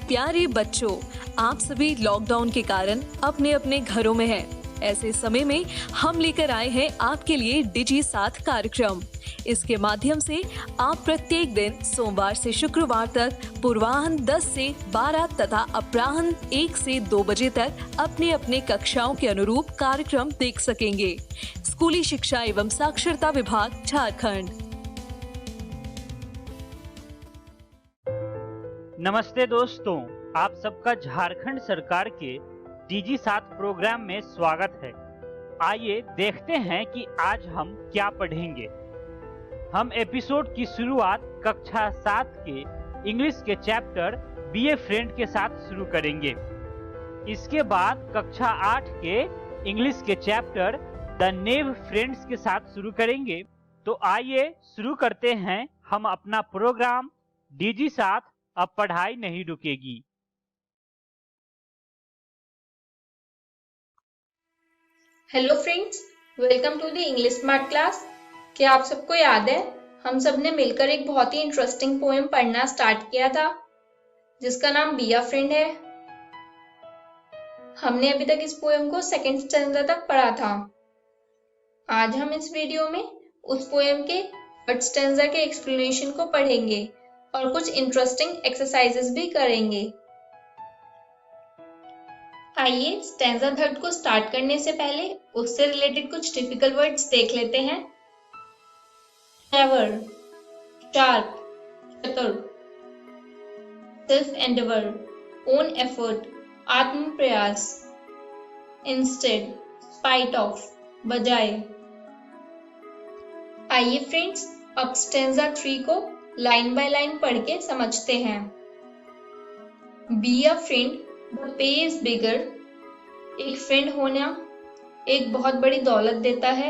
प्यारे बच्चों, आप सभी लॉकडाउन के कारण अपने अपने घरों में हैं। ऐसे समय में हम लेकर आए हैं आपके लिए डिजी साथ कार्यक्रम। इसके माध्यम से आप प्रत्येक दिन सोमवार से शुक्रवार तक पूर्वाह्न 10 से 12 तथा अपराह्न 1 से 2 बजे तक अपने अपने कक्षाओं के अनुरूप कार्यक्रम देख सकेंगे। स्कूली शिक्षा एवं साक्षरता विभाग, झारखंड। नमस्ते दोस्तों, आप सबका झारखंड सरकार के डीजी साथ प्रोग्राम में स्वागत है। आइए देखते हैं कि आज हम क्या पढ़ेंगे। हम एपिसोड की शुरुआत कक्षा 7 के इंग्लिश के चैप्टर बी ए फ्रेंड के साथ शुरू करेंगे। इसके बाद कक्षा 8 के इंग्लिश के चैप्टर द नेव फ्रेंड्स के साथ शुरू करेंगे। तो आइए शुरू करते हैं हम अपना प्रोग्राम डीजी साथ। अब पढ़ाई नहीं रुकेगी। Hello friends, welcome to the English smart class. क्या आप सबको याद है हम सब ने मिलकर एक बहुत ही इंटरेस्टिंग पोएम पढ़ना स्टार्ट किया था जिसका नाम बी अ फ्रेंड है। हमने अभी तक इस पोएम को सेकंड स्टैंजा तक पढ़ा था। आज हम इस वीडियो में उस पोएम के थर्ड स्टैंजा के एक्सप्लेनेशन को पढ़ेंगे और कुछ इंटरेस्टिंग एक्सरसाइजेस भी करेंगे। आइए स्टैंजा थर्ड को स्टार्ट करने से पहले उससे रिलेटेड कुछ टिपिकल वर्ड्स देख लेते हैं। क्लेवर, शार्प, चतुर, सेल्फ एंडेवर, ओन एफर्ट, आत्म प्रयास, इंस्टेड, स्पाइट ऑफ, बजाय। आइए फ्रेंड्स अब स्टैंजा 3 को लाइन बाय लाइन पढ़ के समझते हैं। Be a friend, the pay is bigger. एक फ्रेंड होना एक बहुत बड़ी दौलत देता है।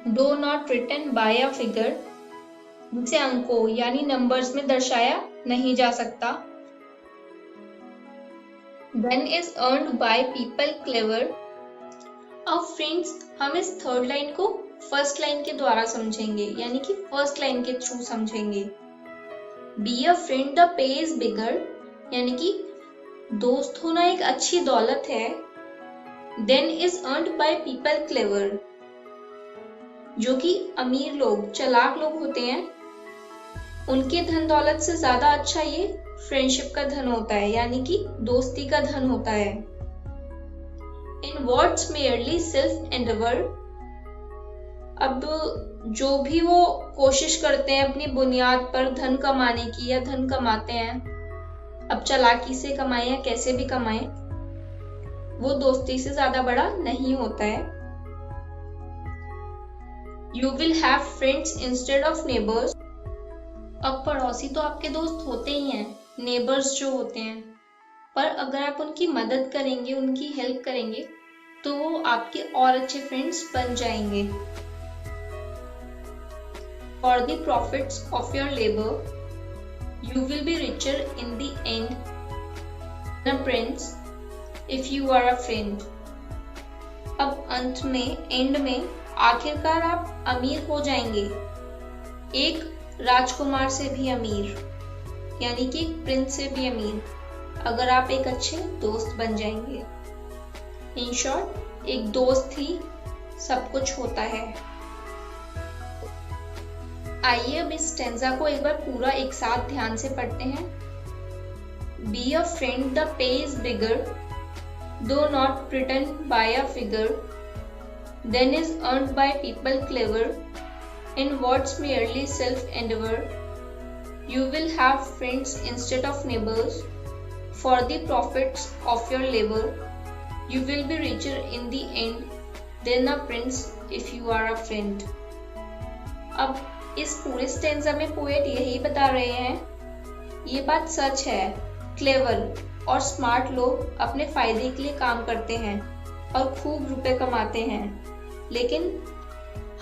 Do not written by a figure, जिसे अंकों यानी नंबर्स में दर्शाया नहीं जा सकता। Then is earned by people clever. अब फ्रेंड्स हम इस थर्ड लाइन को फर्स्ट लाइन के द्वारा समझेंगे, यानी कि फर्स्ट लाइन के थ्रू समझेंगे। Be a friend, the pay is bigger, यानी कि दोस्त होना एक अच्छी दौलत है। Then is earned by people clever, जो कि अमीर लोग, चालाक लोग होते हैं, उनके धन दौलत से ज्यादा अच्छा ये फ्रेंडशिप का धन होता है, यानी कि दोस्ती का धन होता है। इन वर्ड्स मेयरली सेल्फ एंडेवर, अब जो भी वो कोशिश करते हैं अपनी बुनियाद पर धन कमाने की या धन कमाते हैं, अब चालाकी से कमाएं या कैसे भी कमाएं, वो दोस्ती से ज्यादा बड़ा नहीं होता है। You will have friends instead of neighbours. अब पड़ोसी तो आपके दोस्त होते ही हैं, नेबर्स जो होते हैं, पर अगर आप उनकी मदद करेंगे, उनकी हेल्प करेंगे, तो वो आपके और अच्छे फ्रेंड्स बन जाएंगे। For the profits of your labor, you will be richer in the end than a prince if you are a friend. अब अंत में, एंड में, आखिरकार आप अमीर हो जाएंगे, एक राजकुमार से भी अमीर, यानी कि एक प्रिंस से भी अमीर, अगर आप एक अच्छे दोस्त बन जाएंगे। इन शॉर्ट, एक दोस्त ही सब कुछ होता है। आइए अब इस स्टैंजा को एक बार पूरा एक साथ ध्यान से पढ़ते हैं। Be a friend, the pay is bigger, though not written by a figure, then is earned by people clever, in words merely self endeavour, you will have friends instead of neighbours, for the profits of your labour, you will be richer in the end than a prince if you are a friend. अब इस पूरे stanza में poet यही बता रहे हैं, ये बात सच है, क्लेवर और स्मार्ट लोग अपने फायदे के लिए काम करते हैं और खूब रुपए कमाते हैं, लेकिन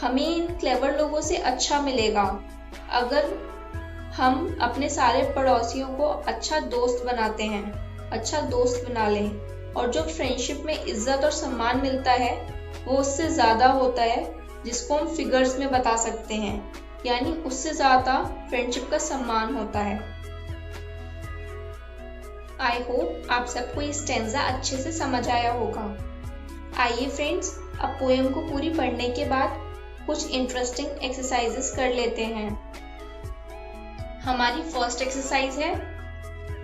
हमें इन क्लेवर लोगों से अच्छा मिलेगा अगर हम अपने सारे पड़ोसियों को अच्छा दोस्त बनाते हैं, अच्छा दोस्त बना लें, और जो फ्रेंडशिप में इज्जत और सम्मान मिलता है वो उससे ज्यादा होता है, जिसको हम फिगर्स में बता सकते हैं, यानी उससे ज्यादा फ्रेंडशिप का सम्मान होता है। आई होप आप सबको ये स्टेंजा अच्छे से समझ आया होगा। आइए फ्रेंड्स, अब पोएम को पूरी पढ़ने के बाद कुछ इंटरेस्टिंग एक्सरसाइजेस कर लेते हैं। हमारी फर्स्ट एक्सरसाइज है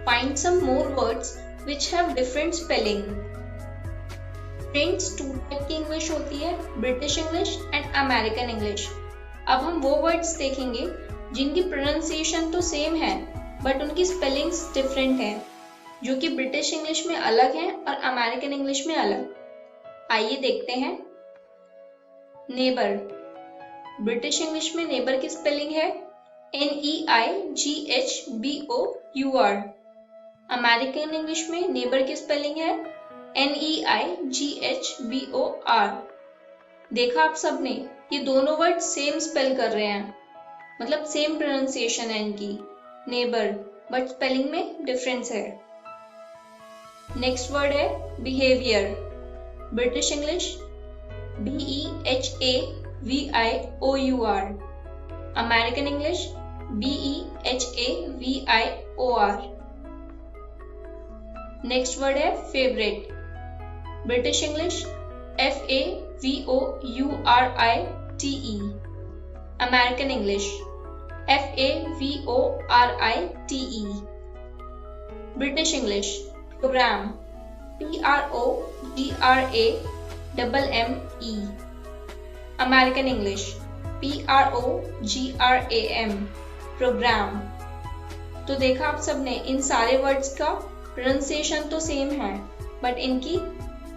find some more words which have different spelling. Friends, 2 type की इंग्लिश होती है, British English and American English. अब हम वो वर्ड्स देखेंगे जिनकी प्रोनाउंसिएशन तो सेम है बट उनकी स्पेलिंग्स डिफरेंट हैं, जो कि ब्रिटिश इंग्लिश में अलग हैं और अमेरिकन इंग्लिश में अलग। आइए देखते हैं। नेबर, ब्रिटिश इंग्लिश में नेबर की स्पेलिंग है NEIGHBOUR। अमेरिकन इंग्लिश में नेबर की स्पेलिंग है NEIGHBOR। देखा आप सबने, ये दोनों वर्ड सेम स्पेल कर रहे हैं, मतलब सेम प्रोनाउंसिएशन है इनकी, नेबर, बट स्पेलिंग में डिफरेंस है। नेक्स्ट वर्ड है behaviour. British English BEHAVIOUR। American English BEHAVIOR। Next word है favourite. British English FAVOURITE। American English FAVORITE। British English programme PROGRAMME। American English PROGRAM, program. तो देखा आप सबने, इन सारे वर्ड्स का प्रोनाउंसिएशन तो सेम है बट इनकी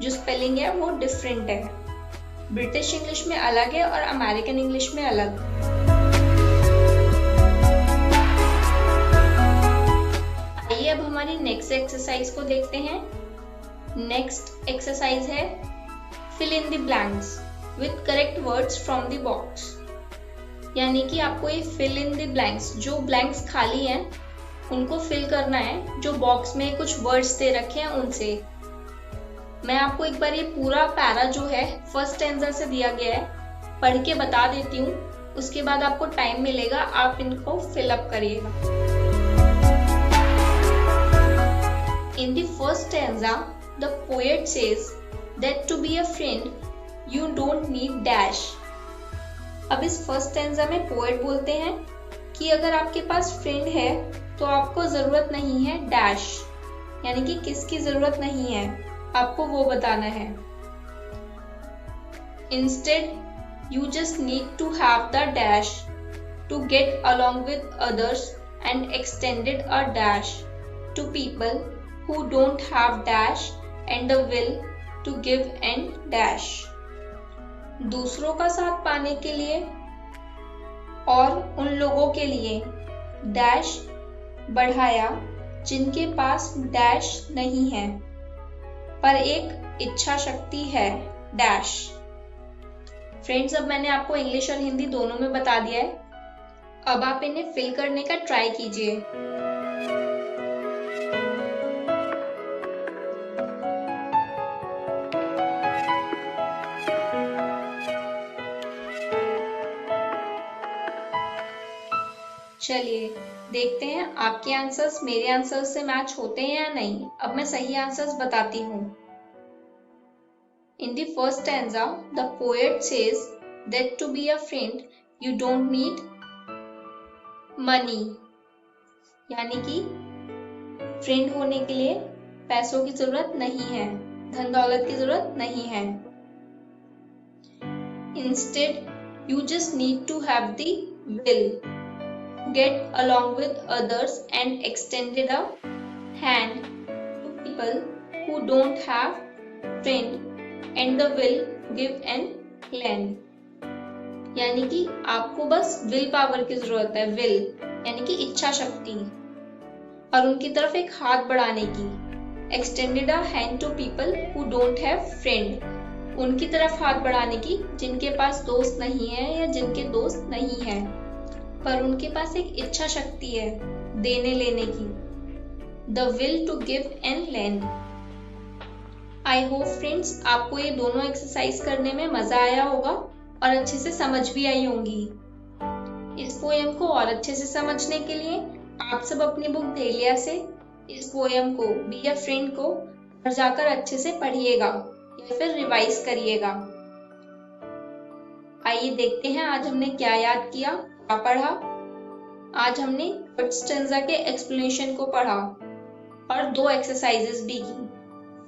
जो स्पेलिंग है वो डिफरेंट है। ब्रिटिश इंग्लिश में अलग है और अमेरिकन इंग्लिश में अलग। आइए अब हमारी नेक्स्ट एक्सरसाइज को देखते हैं। नेक्स्ट एक्सरसाइज है fill in the blanks with correct words from the box. यानी कि आपको ये फिल इन द ब्लैंक्स, जो ब्लैंक्स खाली हैं उनको फिल करना है, जो बॉक्स में कुछ वर्ड्स दे रखे हैं उनसे। मैं आपको एक बार ये पूरा पैरा जो है फर्स्ट स्टैंजा से दिया गया है पढ़ के बता देती हूँ, उसके बाद आपको टाइम मिलेगा, आप इनको फिल अप करिएगा। In the first stanza, the poet says that to be a friend, you don't need dash. अब इस फर्स्ट स्टैंजा में पोएट बोलते हैं कि अगर आपके पास फ्रेंड है तो आपको जरूरत नहीं है डैश, यानी कि किसकी जरूरत नहीं है, आपको वो बताना है। Instead, you just need to have the dash to get along with others and extended a dash to people who don't have dash and the will to give and dash। दूसरों का साथ पाने के लिए और उन लोगों के लिए डैश बढ़ाया जिनके पास डैश नहीं है पर एक इच्छा शक्ति है डैश। फ्रेंड्स, अब मैंने आपको इंग्लिश और हिंदी दोनों में बता दिया है, अब आप इन्हें फिल करने का ट्राई कीजिए। चलिए देखते हैं आपके आंसर्स मेरे आंसर्स से मैच होते हैं या नहीं। अब मैं सही आंसर्स बताती हूँ। In the first stanza, the poet says that to be a friend, you don't need money, यानी कि फ्रेंड होने के लिए पैसों की जरूरत नहीं है, धन दौलत की जरूरत नहीं है। Instead, you just need to have the will to get along with others and extended a hand to people who don't have friend and the will give and lend। यानी कि आपको बस विल पावर की जरूरत है, will यानी कि इच्छा शक्ति, और उनकी तरफ एक हाथ बढ़ाने की। Extended a hand to people who don't have friend, उनकी तरफ हाथ बढ़ाने की जिनके पास दोस्त नहीं है या जिनके दोस्त नहीं है पर उनके पास एक इच्छा शक्ति है देने लेने की। The will to give and land. I hope friends आपको ये दोनों एक्सरसाइज करने में मजा आया होगा और अच्छे से समझ भी आई होंगी। इस पोएम को और अच्छे से समझने के लिए आप सब अपनी बुक धेलिया से इस पोयम को बी अ फ्रेंड को घर जाकर अच्छे से पढ़िएगा या फिर रिवाइज करिएगा। आइए देखते हैं आज हमने क्या याद किया, क्या पढ़ा। आज हमने फर्स्ट स्टेंजा के एक्सप्लेनेशन को पढ़ा और 2 एक्सरसाइजेस भी की।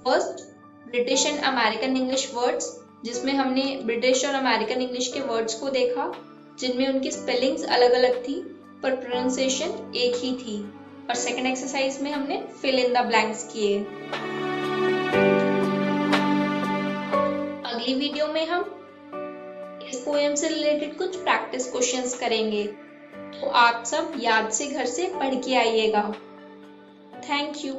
First, British and American English words, जिसमें हमने ब्रिटिश और अमेरिकन इंग्लिश के वर्ड्स को देखा जिनमें उनकी स्पेलिंग्स अलग अलग थी पर प्रोनाउंसिएशन एक ही थी। और सेकंड एक्सरसाइज में हमने फिल इन द ब्लैंक्स किए। अगली वीडियो में हम इस पोएम से रिलेटेड कुछ प्रैक्टिस क्वेश्चंस करेंगे, तो आप सब याद से घर से पढ़ के आइएगा। Thank you.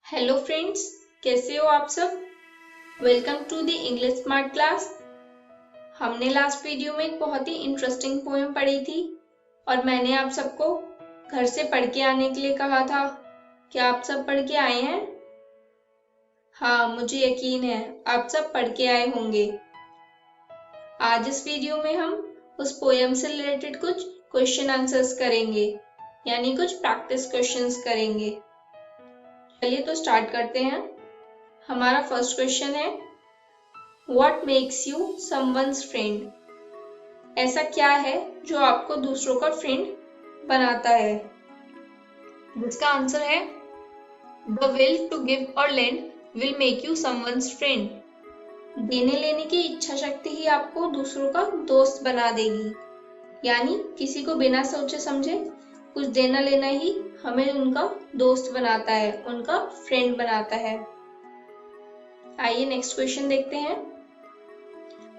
हेलो फ्रेंड्स, कैसे हो आप सब? Welcome to the English smart class. हमने लास्ट वीडियो में एक बहुत ही इंटरेस्टिंग पोएम पढ़ी थी और मैंने आप सबको घर से पढ़ के आने के लिए कहा था। क्या आप सब पढ़ के आए हैं? हाँ, मुझे यकीन है आप सब पढ़ के आए होंगे। आज इस वीडियो में हम उस पोएम से रिलेटेड कुछ क्वेश्चन आंसर्स करेंगे, यानी कुछ प्रैक्टिस क्वेश्चंस करेंगे। चलिए तो स्टार्ट करते हैं। हमारा फर्स्ट क्वेश्चन है, What makes you someone's friend? ऐसा क्या है जो आपको दूसरों का फ्रेंड बनाता है? जिसका आंसर है The will to give or lend will make you someone's friend. देने लेने की इच्छा शक्ति ही आपको दूसरों का दोस्त बना देगी, यानी किसी को बिना सोचे समझे कुछ देना लेना ही हमें उनका दोस्त बनाता है, उनका फ्रेंड बनाता है। आइए नेक्स्ट क्वेश्चन देखते हैं।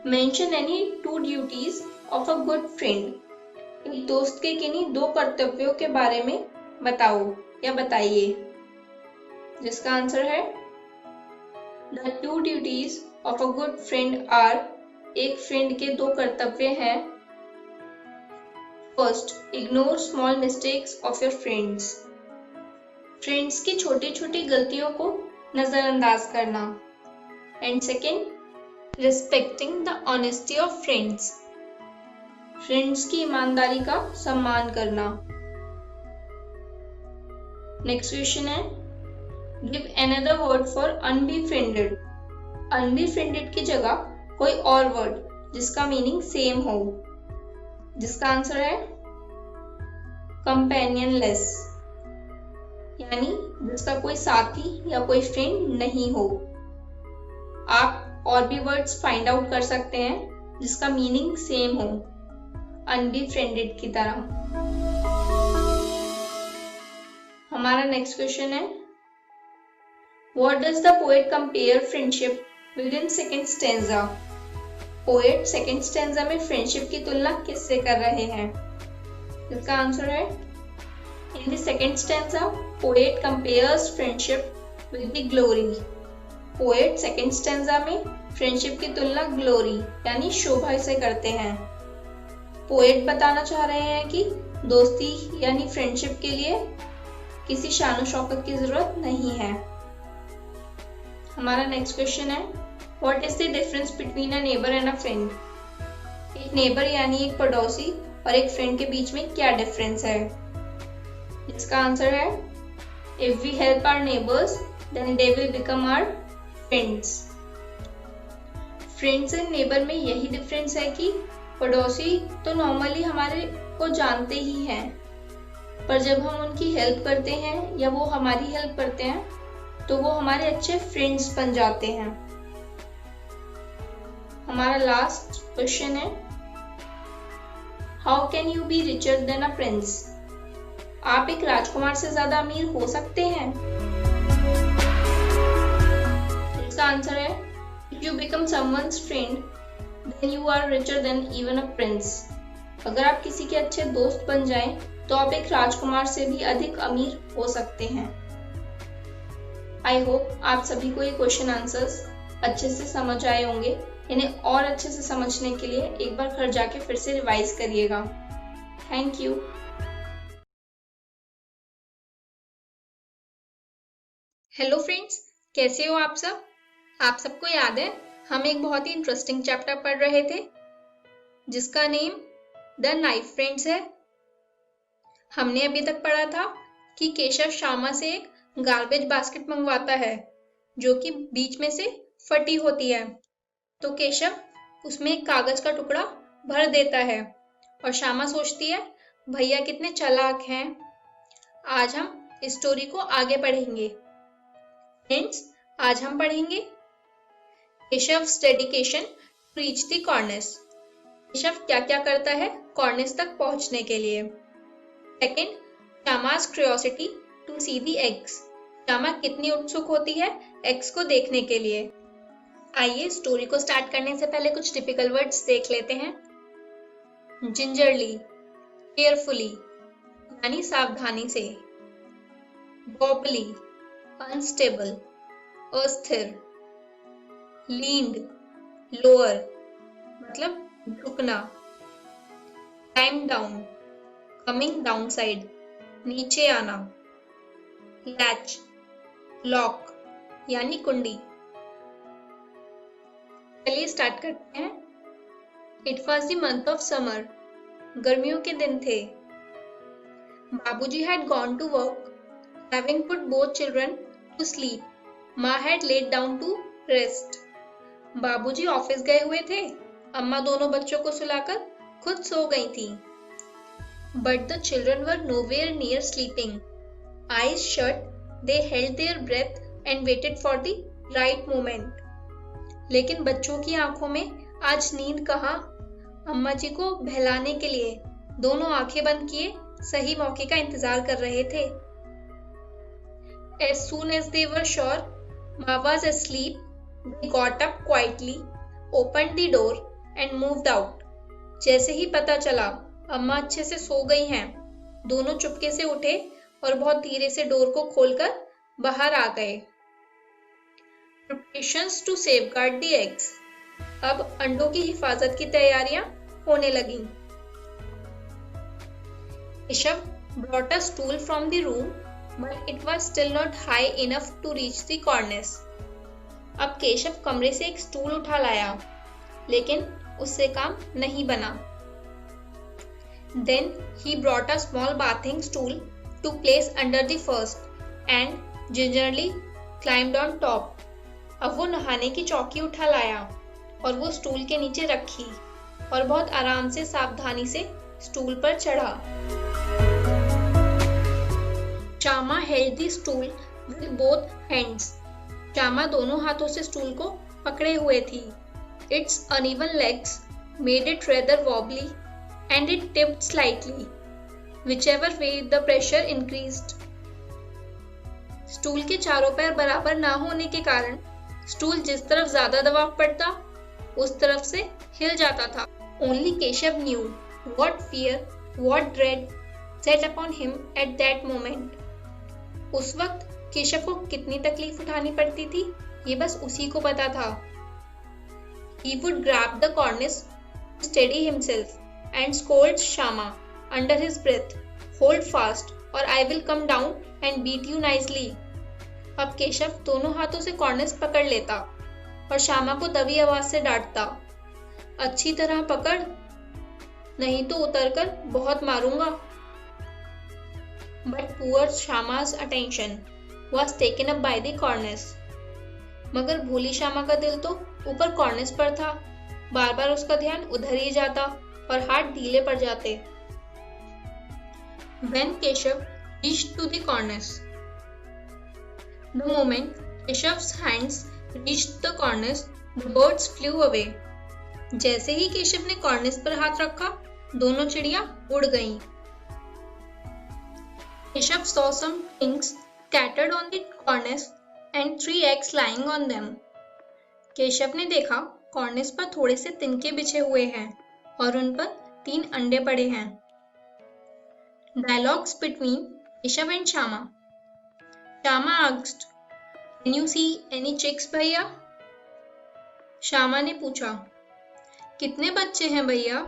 Mention any 2 duties of a good friend. एक दोस्त के किन्हीं 2 कर्तव्यों के बारे में बताओ या बताइए। जिसका आंसर है The 2 duties of a good friend are, एक फ्रेंड के 2 कर्तव्य हैं। First, ignore small mistakes of your friends. Friends की छोटी छोटी गलतियों को नजरअंदाज करना। And second, respecting the honesty of friends. Friends की ईमानदारी का सम्मान करना। नेक्स्ट क्वेश्चन है, गिव अनदर वर्ड फॉर अनबीफ्रेंडेड। अनबीफ्रेंडेड की जगह कोई और वर्ड जिसका मीनिंग सेम हो। जिसका आंसर है कंपेनियनलेस, यानी जिसका कोई साथी या कोई फ्रेंड नहीं हो। आप और भी वर्ड्स फाइंड आउट कर सकते हैं जिसका मीनिंग सेम हो अनबीफ्रेंडेड की तरह। हमारा नेक्स्ट क्वेश्चन है, what does the poet compare friendship with in second stanza. Poet second stanza में फ्रेंडशिप की तुलना किससे कर रहे हैं? इसका आंसर है in the second stanza poet compares friendship with the glory. Poet second stanza में फ्रेंडशिप की तुलना ग्लोरी यानी शोभा से करते हैं। पोएट बताना चाह रहे हैं कि दोस्ती यानी फ्रेंडशिप के लिए किसी शान शौकत की जरूरत नहीं है। हमारा नेक्स्ट क्वेश्चन है, what is the difference between a neighbour and a friend. एक नेबर यानी एक पड़ोसी और एक फ्रेंड के बीच में क्या डिफरेंस है? इसका आंसर है if we help our neighbours then they will become our friends. Friends and neighbour में यही डिफरेंस है कि पड़ोसी तो नॉर्मली हमारे को जानते ही हैं, पर जब हम उनकी हेल्प करते हैं या वो हमारी हेल्प करते हैं तो वो हमारे अच्छे फ्रेंड्स बन जाते हैं। हमारा लास्ट क्वेश्चन है, how can you be richer than a prince. आप एक राजकुमार से ज्यादा अमीर हो सकते हैं? इसका आंसर है if you become someone's friend then you are richer than even a prince. अगर आप किसी के अच्छे दोस्त बन जाएं तो आप एक राजकुमार से भी अधिक अमीर हो सकते हैं। आई होप आप सभी को ये क्वेश्चन आंसर्स अच्छे से समझ आए होंगे। इन्हें और अच्छे से समझने के लिए एक बार घर जाके फिर से रिवाइज करिएगा। Thank you. हेलो फ्रेंड्स, कैसे हो आप सब? आप सबको याद है हम एक बहुत ही इंटरेस्टिंग चैप्टर पढ़ रहे थे जिसका नेम द नाइफ फ्रेंड्स है। हमने अभी तक पढ़ा था कि केशव श्यामा से एक गार्बेज बास्केट मंगवाता है जो कि बीच में से फटी होती है। तो केशव उसमें एक कागज का टुकड़ा भर देता है और श्यामा सोचती है भैया कितने चालाक हैं। आज हम इस स्टोरी को आगे पढ़ेंगे। फ्रेंड्स, आज हम पढ़ेंगे Keshav's dedication to reach the cornice. Keshav क्या क्या करता है कॉर्निस तक पहुंचने के लिए। Second, Shyama's curiosity to see the eggs. Shyama कितनी उत्सुक होती है एग्स को देखने के लिए। आइए स्टोरी को स्टार्ट करने से पहले कुछ टिपिकल वर्ड्स देख लेते हैं। जिंजरली, केयरफुली यानी सावधानी से। वॉबली, अनस्टेबल, अस्थिर। लीन्ड, लोअर मतलब झुकना। Climb down, coming down side, नीचे आना। लैच, लॉक यानी कुंडी। चलिए स्टार्ट करते हैं। It was the month of summer. गर्मियों के दिन थे। बाबूजी had gone to work, having put both children to sleep. माँ had laid down to rest. बाबूजी ऑफिस गए हुए थे। अम्मा दोनों बच्चों को सुलाकर खुद सो गई थी। But the children were nowhere near sleeping. Eyes shut, they held their breath and waited for the right moment. लेकिन बच्चों की आंखों में आज नींद कहाँ। अम्मा जी को बहलाने के लिए दोनों आंखें बंद किए सही मौके का इंतजार कर रहे थे। As soon as they were sure Ma was asleep, they got up quietly, opened the door and moved out. जैसे ही पता चला अम्मा अच्छे से सो गई हैं, दोनों चुपके से उठे और बहुत धीरे से डोर को खोलकर बाहर आ गए। Preparations to safeguard the eggs. अब अंडों की हिफाजत की तैयारियां होने लगीं। Keshav brought a stool from the room, but it was still not high enough to reach the cornice. अब केशव कमरे से एक स्टूल उठा लाया, लेकिन उससे काम नहीं बना। Then he brought a small bathing stool to place under the first and gingerly climbed on top. अब वो नहाने की चौकी उठा लाया और वो स्टूल के नीचे रखी और बहुत आराम से सावधानी से स्टूल पर चढ़ा। Shyama held the stool with both hands. Shyama दोनों हाथों से स्टूल को पकड़े हुए थी। Its uneven legs made it rather wobbly and it tipped slightly, whichever way the pressure increased. Stool के चारों पैर बराबर ना होने के कारण स्टूल जिस तरफ ज्यादा दबाव पड़ता उस तरफ से हिल जाता था। Only Keshav knew what fear, what dread set upon him at that moment. उस वक्त केशव को कितनी तकलीफ उठानी पड़ती थी ये बस उसी को पता था। He would grab the cornice to steady himself and scold Shama under his breath, "Hold fast, or I will come down and beat you nicely." अब केशव दोनों हाथों से कॉर्निस पकड़ लेता और श्यामा को दबी आवाज से डांटता, "अच्छी तरह पकड़, नहीं तो उतरकर बहुत मारूंगा." But poor Shama's attention was taken up by the cornice. मगर भोली श्यामा का दिल तो ऊपर कॉर्निस पर था। बार बार उसका ध्यान उधर ही जाता और हाथ ढीले पड़ जाते। When Keshav reached to the cornice, the moment Keshav's hands reached the cornice, the birds flew away. जैसे ही केशव ने कॉर्निस पर हाथ रखा, दोनों चिड़िया उड़ गईं। Keshav saw some things scattered on the cornice and 3 eggs lying on them. Keshav ने देखा कॉर्निस पर थोड़े से तिनके बिछे हुए हैं और उन पर 3 अंडे पड़े हैं। Dialogues between Keshav and Shama. Shama asked, "Can you see any chicks, भैया?" श्यामा ने पूछा, "कितने बच्चे हैं भैया?"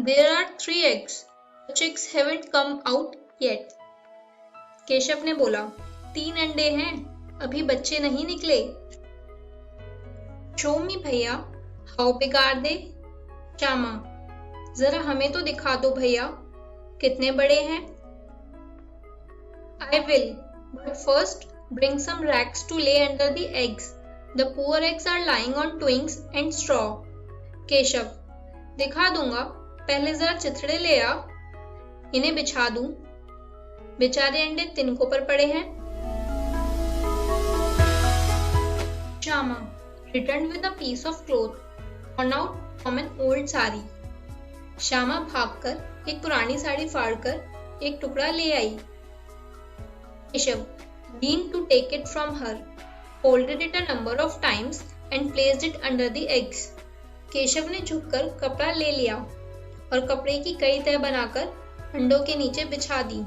There are 3 eggs. The chicks haven't come out yet. Keshav ने बोला, 3 अंडे हैं, अभी बच्चे नहीं निकले। Show me भैया, how big are they? Shyama, जरा हमें तो दिखा दो भैया, कितने बड़े हैं? I will, but first bring some rags to lay under the eggs. The poor eggs are lying on twigs and straw. Keshav, दिखा दूंगा, पहले जरा चिथड़े ले आ, इन्हें बिछा दूं। बेचारे अंडे तिनकों पर पड़े हैं। Shama returned with a piece of cloth torn out from an old sari. Shyama भागकर एक पुरानी साड़ी फाड़कर एक टुकड़ा ले आई। Keshav leaned to take it from her, folded it a number of times and placed it under the eggs. Keshav ने झुककर कपड़ा ले लिया और कपड़े की कई तह बनाकर अंडों के नीचे बिछा दी।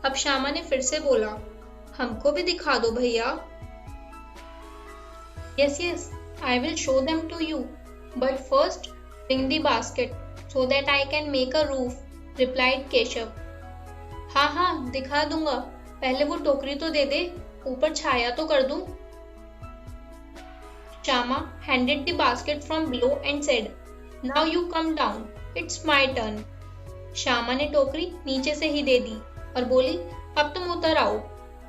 अब श्यामा ने फिर से बोला, हमको भी दिखा दो भैया। Yes, yes, I will show them to you, but first bring the basket so that I can make a roof, replied Keshav. हाँ हाँ, दिखा दूंगा, पहले वो टोकरी तो दे दे, ऊपर छाया तो कर दूं। Shama handed the basket from below and said, Now you come down, it's my turn. Shyama ने टोकरी नीचे से ही दे दी और बोली, अब तुम उतर आओ,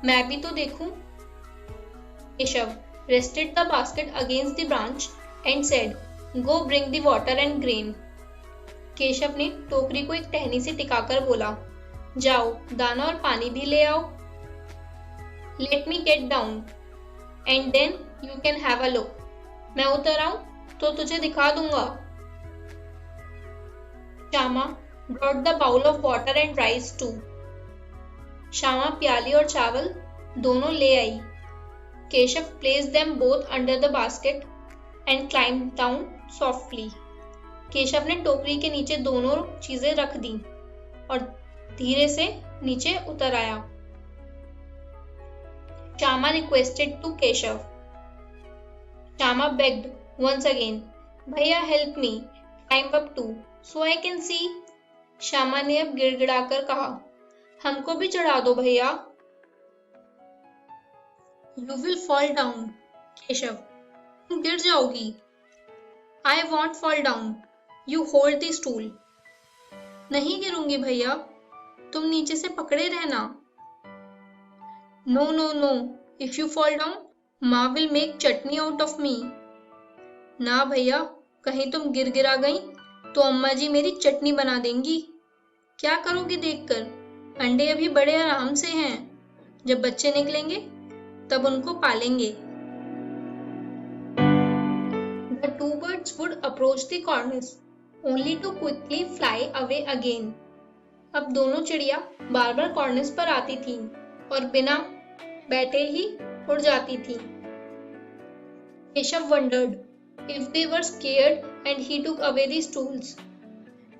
मैं भी तो देखूं। Keshav rested the basket against the branch and said, Go bring the water and grain. Keshav ने टोकरी को एक टहनी से टिकाकर बोला, जाओ दाना और पानी भी ले आओ। Let me get down and then you can have a look. मैं उतर आऊं तो तुझे दिखा दूंगा। Shyama brought the bowl of water and rice too. Shyama प्याली और चावल दोनों ले आई। Keshav placed them both under the basket and climbed down softly. Keshav ने टोकरी के नीचे दोनों चीजें रख दी और धीरे से नीचे उतर आया। Shama requested to Keshav. Shama begged once again, भैया help me climb up too so I can see. Shyama ने अब गिड़गिड़ाकर कहा, हमको भी चढ़ा दो भैया। You will fall down, Keshav, तुम गिर जाओगी। I won't fall down. You hold the stool. नहीं गिरूंगी भैया, तुम नीचे से पकड़े रहना। No, no, no. If you fall down, माँ will make chutney out of me. ना भैया, कहीं तुम गिर गिरा गई तो अम्मा जी मेरी चटनी बना देंगी। क्या करोगी देखकर? अंडे अभी बड़े आराम से हैं, जब बच्चे निकलेंगे तब उनको पालेंगे। The two birds would approach the cornice, only to quickly fly away again. अब दोनों चिड़िया बार बार कॉर्निस पर आती थीं और बिना बैठे ही उड़ जाती थीं। Keshav wondered if they were scared and he took away the stools.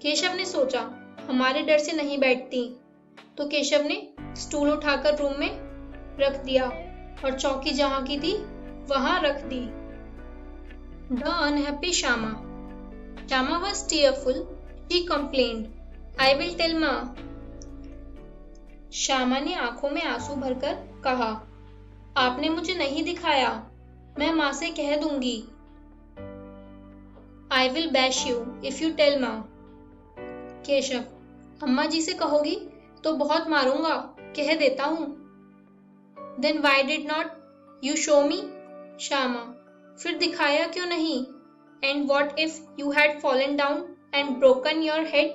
Keshav ने सोचा, हमारे डर से नहीं बैठती, तो केशव ने स्टूल उठाकर रूम में रख दिया और चौकी जहां की थी वहां रख दी। The unhappy Shama. Shama was tearful. She complained, I will tell माँ। श्यामा ने आंखों में आंसू भरकर कहा, आपने मुझे नहीं दिखाया, मैं माँ से कह दूंगी। I will bash you if you tell माँ। केशव, अम्मा जी से कहोगी तो बहुत मारूंगा, कह देता हूँ। Then why did not you show me? Shyama, फिर दिखाया क्यों नहीं? And what if you had fallen down and broken your head?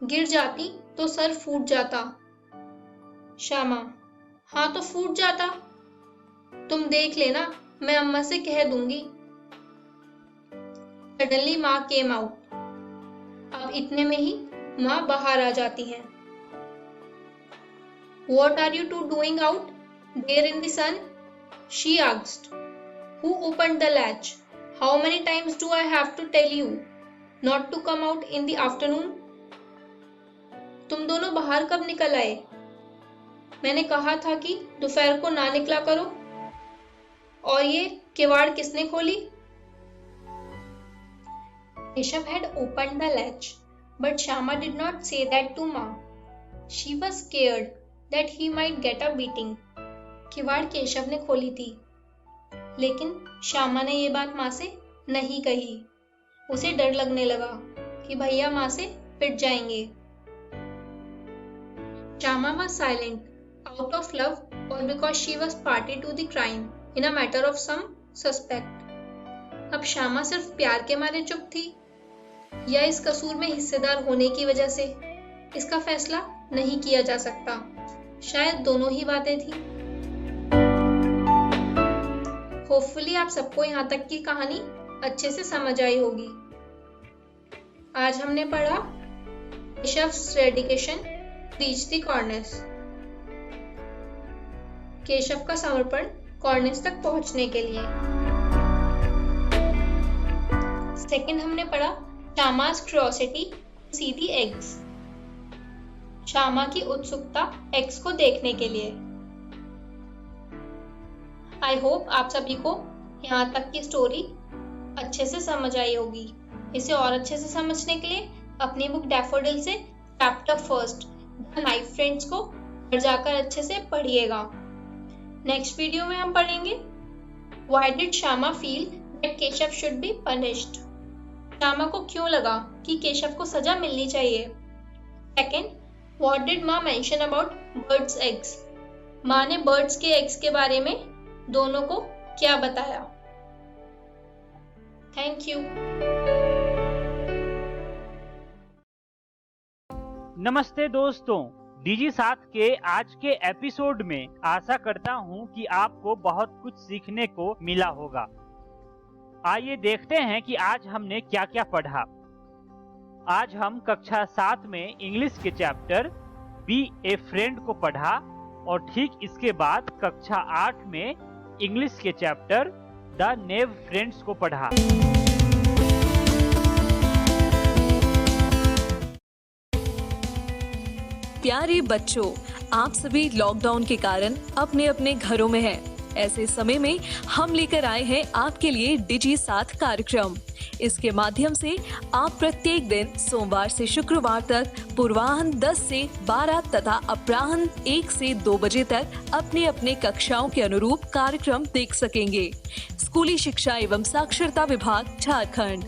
गिर जाती तो सर फूट जाता। श्यामा, हाँ तो फूट जाता। तुम देख लेना, मैं अम्मा से कह दूंगी। Suddenly माँ came out. अब इतने में ही माँ बाहर आ जाती है। What are you two doing out there in the sun? She asked. Who opened the latch? How many times do I have to tell you not to come out in the afternoon? तुम दोनों बाहर कब निकल आए? मैंने कहा था कि दोपहर को ना निकला करो। और ये किवाड़ किसने खोली? Keshav had opened the latch, but Shama did not say that to Ma. She was scared that he might get a beating. किवाड़ केशव ने खोली थी, लेकिन श्यामा ने ये बात माँ से नहीं कही। उसे डर लगने लगा कि भैया माँ से पिट जाएंगे। Shama was silent, out of love or because she was party to the crime in a matter of some suspect. अब श्यामा सिर्फ प्यार के मारे चुप थी या इस कसूर में हिस्सेदार होने की वजह से? इसका फैसला नहीं किया जा सकता। शायद दोनों ही बातें थी। होपफुली आप सबको यहाँ तक की कहानी अच्छे से समझ आई होगी। आज हमने पढ़ा Keshav's dedication reach the cornice, Keshav का समर्पण कॉर्निस तक पहुंचने के लिए। सेकंड हमने पढ़ा Shyama's curiosity to see the eggs, Shyama की उत्सुकता एग्स को देखने के लिए। आई होप आप सभी को यहाँ तक की स्टोरी अच्छे से समझ आई होगी। इसे और अच्छे से समझने के लिए अपनी बुक डैफोडिल से chapter first the knife friends को घर जाकर अच्छे से पढ़िएगा। नेक्स्ट वीडियो में हम पढ़ेंगे why did Shyama feel that Keshav should be punished, Shyama को क्यों लगा कि केशव को सजा मिलनी चाहिए। सेकेंड, व्हाट डिड माँ मेंशन अबाउट बर्ड्स एग्स, माँ ने बर्ड्स के एग्स के बारे में दोनों को क्या बताया। Thank you. नमस्ते दोस्तों, डीजी साथ के आज के एपिसोड में आशा करता हूं कि आपको बहुत कुछ सीखने को मिला होगा। आइए देखते हैं कि आज हमने क्या क्या पढ़ा। आज हम कक्षा 7 में इंग्लिश के चैप्टर बी ए फ्रेंड को पढ़ा और ठीक इसके बाद कक्षा 8 में इंग्लिश के चैप्टर द नेव फ्रेंड्स को पढ़ा। प्यारे बच्चों, आप सभी लॉकडाउन के कारण अपने अपने घरों में हैं। ऐसे समय में हम लेकर आए हैं आपके लिए डिजी साथ कार्यक्रम। इसके माध्यम से आप प्रत्येक दिन सोमवार से शुक्रवार तक पूर्वाह्न 10 से 12 तथा अपराह्न 1 से 2 बजे तक अपने अपने कक्षाओं के अनुरूप कार्यक्रम देख सकेंगे। स्कूली शिक्षा एवं साक्षरता विभाग, झारखंड।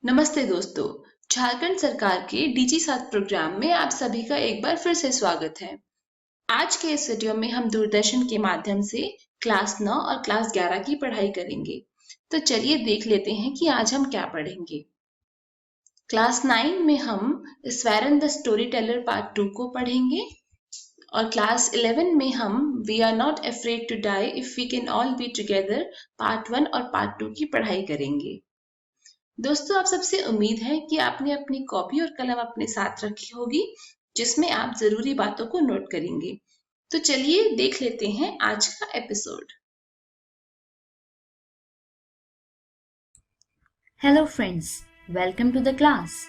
नमस्ते दोस्तों, झारखंड सरकार के डीजी साथ प्रोग्राम में आप सभी का एक बार फिर से स्वागत है। आज के इस वीडियो में हम दूरदर्शन के माध्यम से क्लास 9 और क्लास 11 की पढ़ाई करेंगे। तो चलिए देख लेते हैं कि आज हम क्या पढ़ेंगे। क्लास 9 में हम Iswaran the storyteller part 2 को पढ़ेंगे और क्लास 11 में हम we are not afraid to die if we can all be together part 1 और पार्ट 2 की पढ़ाई करेंगे। दोस्तों, आप सबसे उम्मीद है कि आपने अपनी कॉपी और कलम अपने साथ रखी होगी जिसमें आप जरूरी बातों को नोट करेंगे। तो चलिए देख लेते हैं आज का episode. Hello friends, welcome to the class.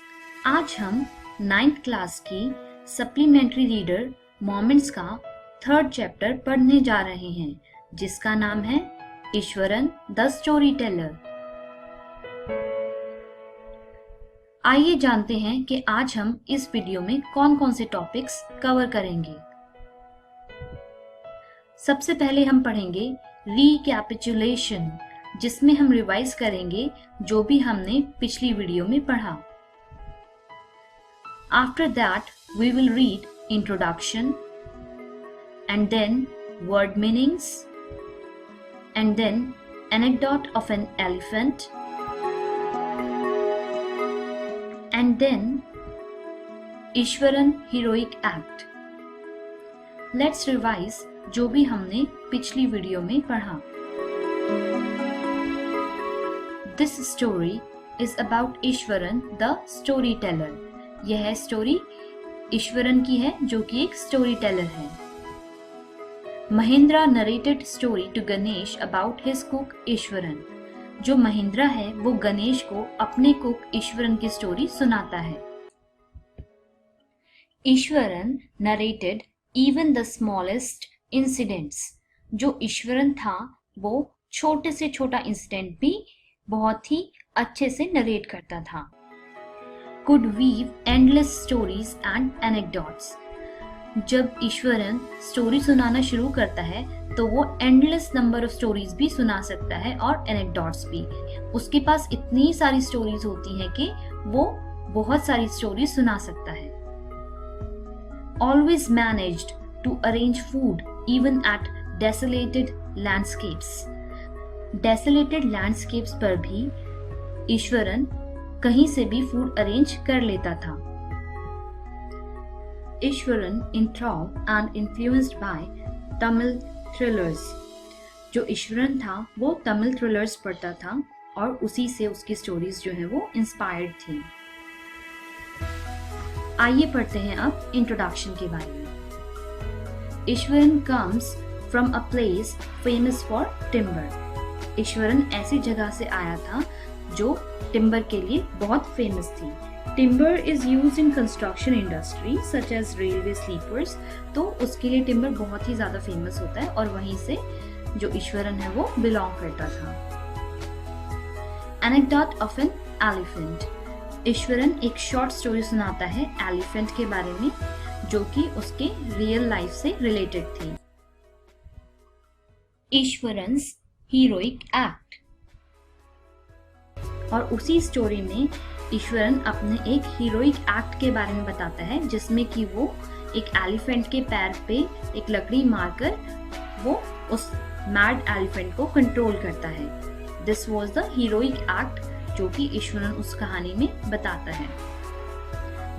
आज हम 9th क्लास की सप्लीमेंट्री रीडर मोमेंट्स का 3rd चैप्टर पढ़ने जा रहे हैं जिसका नाम है ईश्वरन द स्टोरी टेलर। आइए जानते हैं कि आज हम इस वीडियो में कौन कौन से टॉपिक्स कवर करेंगे। सबसे पहले हम पढ़ेंगे रिकैपिचुलेशन, जिसमें हम रिवाइज करेंगे जो भी हमने पिछली वीडियो में पढ़ा। After that we will read introduction and then word meanings and then anecdote of an elephant and then Ishwaran heroic act. Let's revise जो भी हमने पिछली वीडियो में पढ़ा। This story is about Ishwaran the storyteller. यह story Eswaran की है जो कि एक स्टोरी टेलर है। Mahindra narrated story to Ganesh about his cook Ishwaran. जो महिंद्रा है वो गणेश को अपने कुक ईश्वरन की स्टोरी सुनाता है। Eswaran narrated even the smallest incidents. जो ईश्वरन था वो छोटे से छोटा इंसिडेंट भी बहुत ही अच्छे से नरेट करता था। Could weave endless stories and anecdotes. जब ईश्वरन स्टोरी सुनाना शुरू करता है तो वो एंडलेस नंबर ऑफ स्टोरीज भी सुना सकता है और एनेक्डोट्स भी। उसके पास इतनी सारी स्टोरीज होती हैं कि वो बहुत सारी स्टोरी सुना सकता है। Always managed to arrange food even at desolated landscapes. Desolated landscapes पर भी ईश्वरन कहीं से भी फूड अरेंज कर लेता था। Eswaran enthralled and influenced by Tamil thrillers. जो ईश्वरन था वो तमिल थ्रिलर्स पढ़ता था और उसी से उसकी स्टोरीज जो है वो इंस्पायर्ड थी। आइए पढ़ते हैं अब इंट्रोडक्शन के बारे में। Eswaran comes from a place famous for timber. Eswaran ऐसी जगह से आया था जो टिम्बर के लिए बहुत फेमस थी। Timber is used in construction industry such as railway sleepers, तो उसके लिए टिम्बर बहुत ही ज्यादा फेमस होता है और वहीं से जो ईश्वरन है वो बिलोंग करता था। Anecdote of an elephant. Eswaran एक शॉर्ट स्टोरी सुनाता है एलिफेंट के बारे में जो कि उसके रियल लाइफ से रिलेटेड थी। Iswaran's heroic act. और उसी स्टोरी में ईश्वरन अपने एक हीरोइक एक्ट के बारे में बताता है जिसमें कि वो एक एलिफेंट के पैर पे एक लकड़ी मारकर वो उस मैड एलिफेंट को कंट्रोल करता है। This was the heroic act जो कि ईश्वरन उस कहानी में बताता है।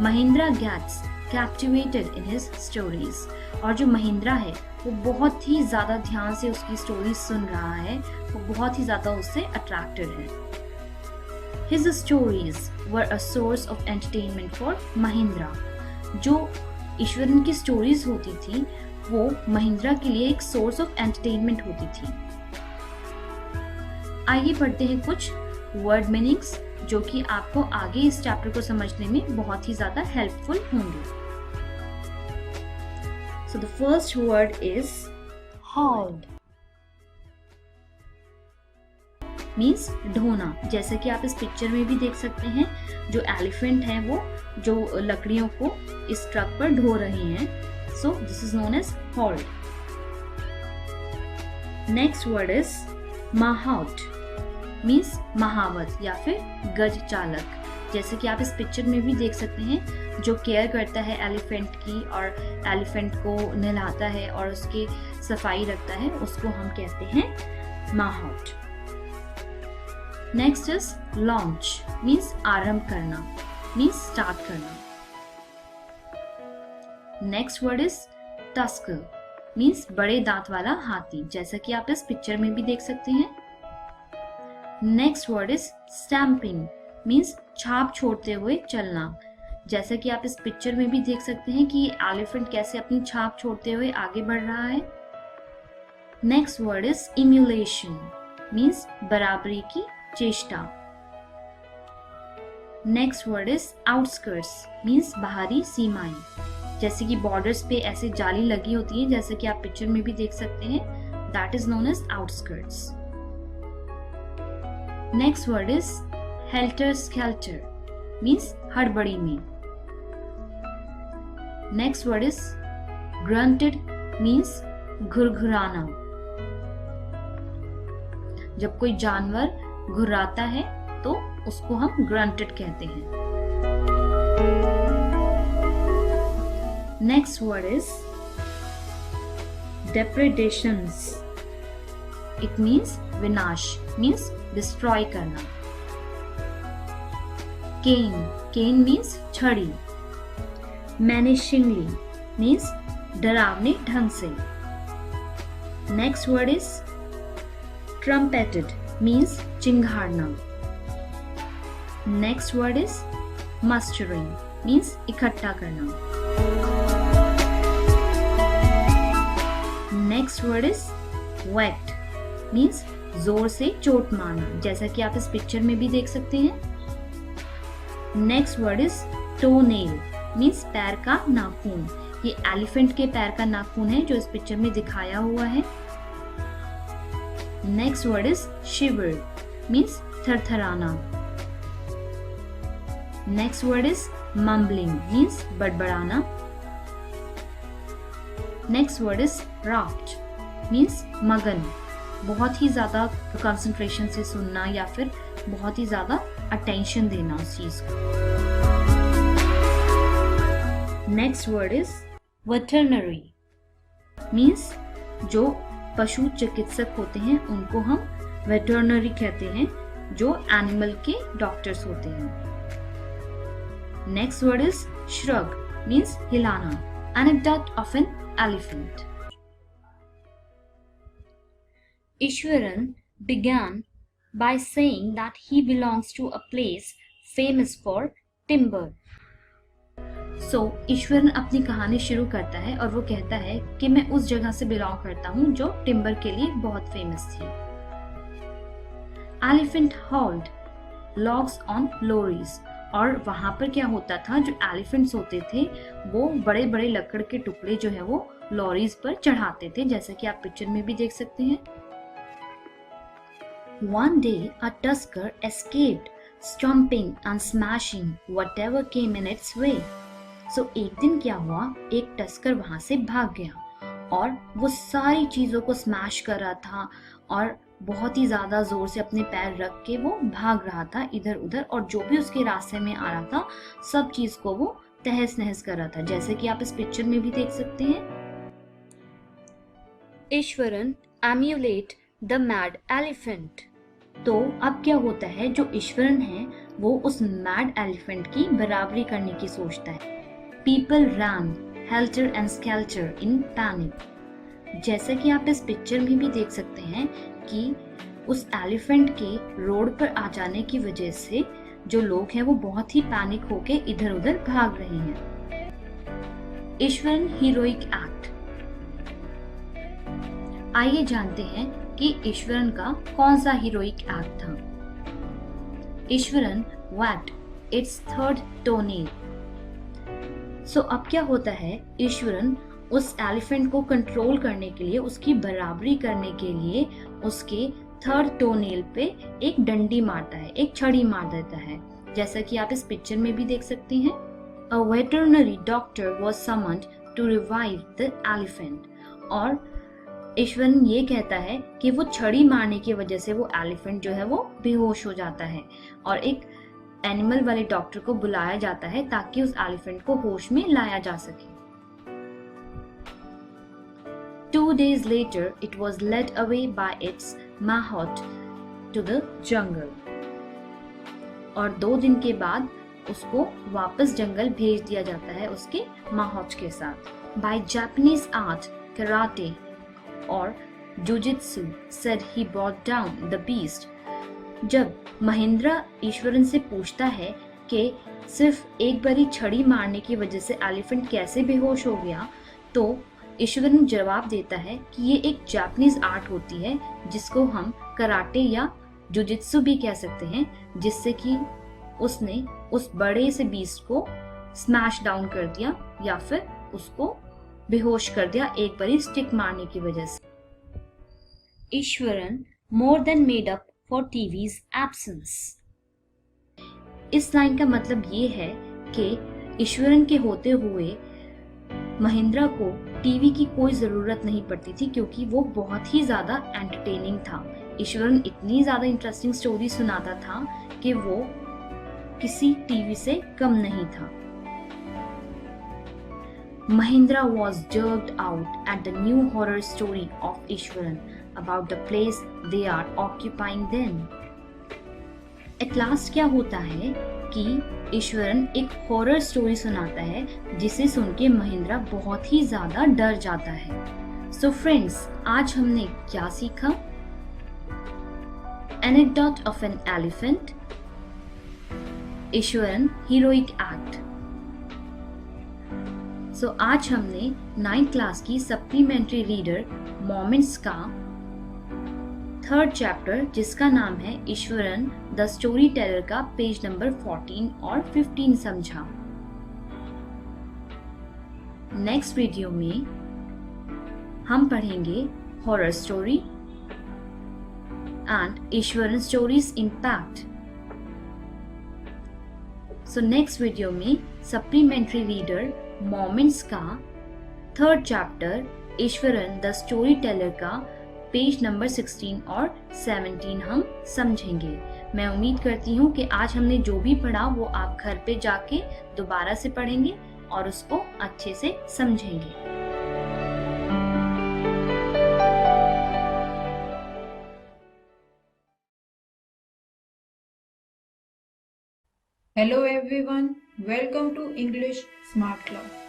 Mahendra gets captivated in his stories. और जो महिंद्रा है वो बहुत ही ज्यादा ध्यान से उसकी स्टोरीज सुन रहा है, वो बहुत ही ज्यादा उससे अट्रैक्टेड है। His stories were a source of entertainment for Mahindra. जो ईश्वरन की स्टोरीज होती थी वो महिंद्रा के लिए एक सोर्स ऑफ एंटरटेनमेंट होती थी। आइए पढ़ते हैं कुछ वर्ड मीनिंग्स जो कि आपको आगे इस चैप्टर को समझने में बहुत ही ज्यादा हेल्पफुल होंगे। So the first word is hauled, means ढोना। जैसे कि आप इस पिक्चर में भी देख सकते हैं जो एलिफेंट है वो जो लकड़ियों को इस ट्रक पर ढो रहे हैं। So this is known as hauled. Next word is mahout, means महावत या फिर गज चालक। जैसे कि आप इस पिक्चर में भी देख सकते हैं जो केयर करता है एलिफेंट की और एलिफेंट को नहलाता है और उसकी सफाई रखता है, उसको हम कहते हैं महाउट। नेक्स्ट इज लॉन्च, मीन्स आरंभ करना, मीन्स स्टार्ट करना। Next word is tusker, means बड़े दांत वाला हाथी, जैसा कि आप इस पिक्चर में भी देख सकते हैं। Next word is stamping, means छाप छोड़ते हुए चलना, जैसा कि आप इस पिक्चर में भी देख सकते हैं कि एलिफेंट कैसे अपनी छाप छोड़ते हुए आगे बढ़ रहा है। Next word is emulation, means बराबरी की चेष्टा। Next word is outskirts, means बाहरी सीमाएं, जैसे कि बॉर्डर्स पे ऐसे जाली लगी होती है जैसे कि आप पिक्चर में भी देख सकते हैं, that is known as outskirts. Next word is helter skelter, means हड़बड़ी में। Next word is grunted, means घुरघुराना। जब कोई जानवर घुर्राता है तो उसको हम ग्रंटेड कहते हैं। Next word is depredations, it means विनाश, मीन्स डिस्ट्रॉय करना। केन, केन मीन्स छड़ी। मैनिशिंगली मीन्स डरावने ढंग से। Next word is trumpeted, means चिंघाड़ना। Next word is mustering, means इकट्ठा करना। नेक्स्ट वर्ड इज वेट, मीन्स जोर से चोट मारना, जैसा कि आप इस पिक्चर में भी देख सकते हैं। नेक्स्ट वर्ड इज टोनेल, मीन्स पैर का नाखून। ये एलिफेंट के पैर का नाखून है जो इस पिक्चर में दिखाया हुआ है। Next word is shiver, means थरथराना। Next word is mumbling, means बड़बड़ाना। Next word is rapt, means मगन, बहुत ही ज्यादा कंसंट्रेशन से सुनना या फिर बहुत ही ज्यादा अटेंशन देना उस चीज को। Next word is veterinary, means जो पशु चिकित्सक होते हैं उनको हम वेटरनरी कहते हैं, जो एनिमल के डॉक्टर्स होते हैं। Next word is shrug, means हिलाना। Anecdote of an elephant. Ishwaran began by saying that he belongs to a place famous for timber. So, Eswaran अपनी कहानी शुरू करता है और वो कहता है कि मैं उस जगह से बिलोंग करता हूँ जो टिम्बर के लिए बहुत फेमस थी। एलिफेंट हॉल्ड लॉग्स ऑन लोरीज, और वहां पर क्या होता था, जो एलिफेंट्स होते थे वो बड़े बड़े लकड़ के टुकड़े जो है वो लॉरीज पर चढ़ाते थे, जैसा कि आप पिक्चर में भी देख सकते हैं। One day a tusker escaped, stomping and smashing whatever came in its way. So एक दिन क्या हुआ, एक टस्कर वहां से भाग गया और वो सारी चीजों को स्मैश कर रहा था और बहुत ही ज्यादा जोर से अपने पैर रख के वो भाग रहा था इधर उधर, और जो भी उसके रास्ते में आ रहा था सब चीज को वो तहस नहस कर रहा था, जैसे कि आप इस पिक्चर में भी देख सकते हैं। Eswaran emulate the mad elephant. तो अब क्या होता है, जो ईश्वरन है वो उस मैड एलिफेंट की बराबरी करने की सोचता है। People ran helter and skelter in panic. जैसा कि आप इस पिक्चर में भी देख सकते हैं कि उस एलिफेंट के रोड पर आ जाने की वजह से जो लोग हैं वो बहुत ही पैनिक होके इधर उधर भाग रहे हैं। Eswaran heroic act. आइए जानते हैं कि ईश्वरन का कौन सा हीरोइक एक्ट था। Ishwaran wagged its third toenail. So अब क्या होता है, ईश्वरन उस एलिफेंट को कंट्रोल करने के लिए, उसकी बराबरी करने के लिए उसके थर्ड टोनेल पे एक डंडी मारता है, एक छड़ी मार देता है, जैसा कि आप इस पिक्चर में भी देख सकते हैं। A veterinary doctor was summoned to revive the elephant. और ईश्वरन ये कहता है कि वो छड़ी मारने की वजह से वो एलिफेंट जो है वो बेहोश हो जाता है और एक एनिमल वाले डॉक्टर को बुलाया जाता है ताकि उस एलिफेंट को होश में लाया जा सके। 2 days later, it was led away by its mahout to the jungle. और 2 दिन के बाद उसको वापस जंगल भेज दिया जाता है उसके माहौट के साथ। By Japanese art, karate और jujitsu said he brought down the beast. जब महेंद्र ईश्वरन से पूछता है कि सिर्फ एक बारी छड़ी मारने की वजह से एलिफेंट कैसे बेहोश हो गया, तो ईश्वरन जवाब देता है कि ये एक जापानीज आर्ट होती है जिसको हम कराटे या जुजित्सु भी कह सकते हैं, जिससे कि उसने उस बड़े से बीस्ट को स्मैश डाउन कर दिया या फिर उसको बेहोश कर दिया एक बारी स्टिक मारने की वजह से। Eswaran more than made up for TVs absence. इस लाइन का मतलब ये है कि ईश्वरन के होते हुए महेंद्र को टीवी की कोई जरूरत नहीं पड़ती थी, क्योंकि वो बहुत ही ज्यादा एंटरटेनिंग था। ईश्वरन इतनी ज्यादा इंटरेस्टिंग स्टोरी सुनाता था कि वो किसी टीवी से कम नहीं था। Mahindra was jerked out at the new horror story of Ishwaran about the place they are occupying then. At last क्या होता है कि ईश्वरन एक हॉरर स्टोरी सुनाता है जिसे सुन के महेंद्र बहुत ही ज्यादा डर जाता है। सो फ्रेंड्स, आज हमने क्या सीखा? Anecdote of an elephant, Ishwaran heroic act. So आज हमने 9th क्लास की सप्लीमेंट्री रीडर मोमेंट्स का 3rd चैप्टर, जिसका नाम है ईश्वरन द स्टोरी टेलर का, पेज नंबर 14 और 15 समझा। नेक्स्ट वीडियो में हम पढ़ेंगे horror story and Eswaran stories impact. So next video में सप्लीमेंट्री रीडर मोमेंट्स का 3rd chapter Eswaran the story teller का पेज नंबर 16 और 17 हम समझेंगे। मैं उम्मीद करती हूँ कि आज हमने जो भी पढ़ा वो आप घर पे जाके दोबारा से पढ़ेंगे और उसको अच्छे से समझेंगे। Hello everyone, welcome to English smart class.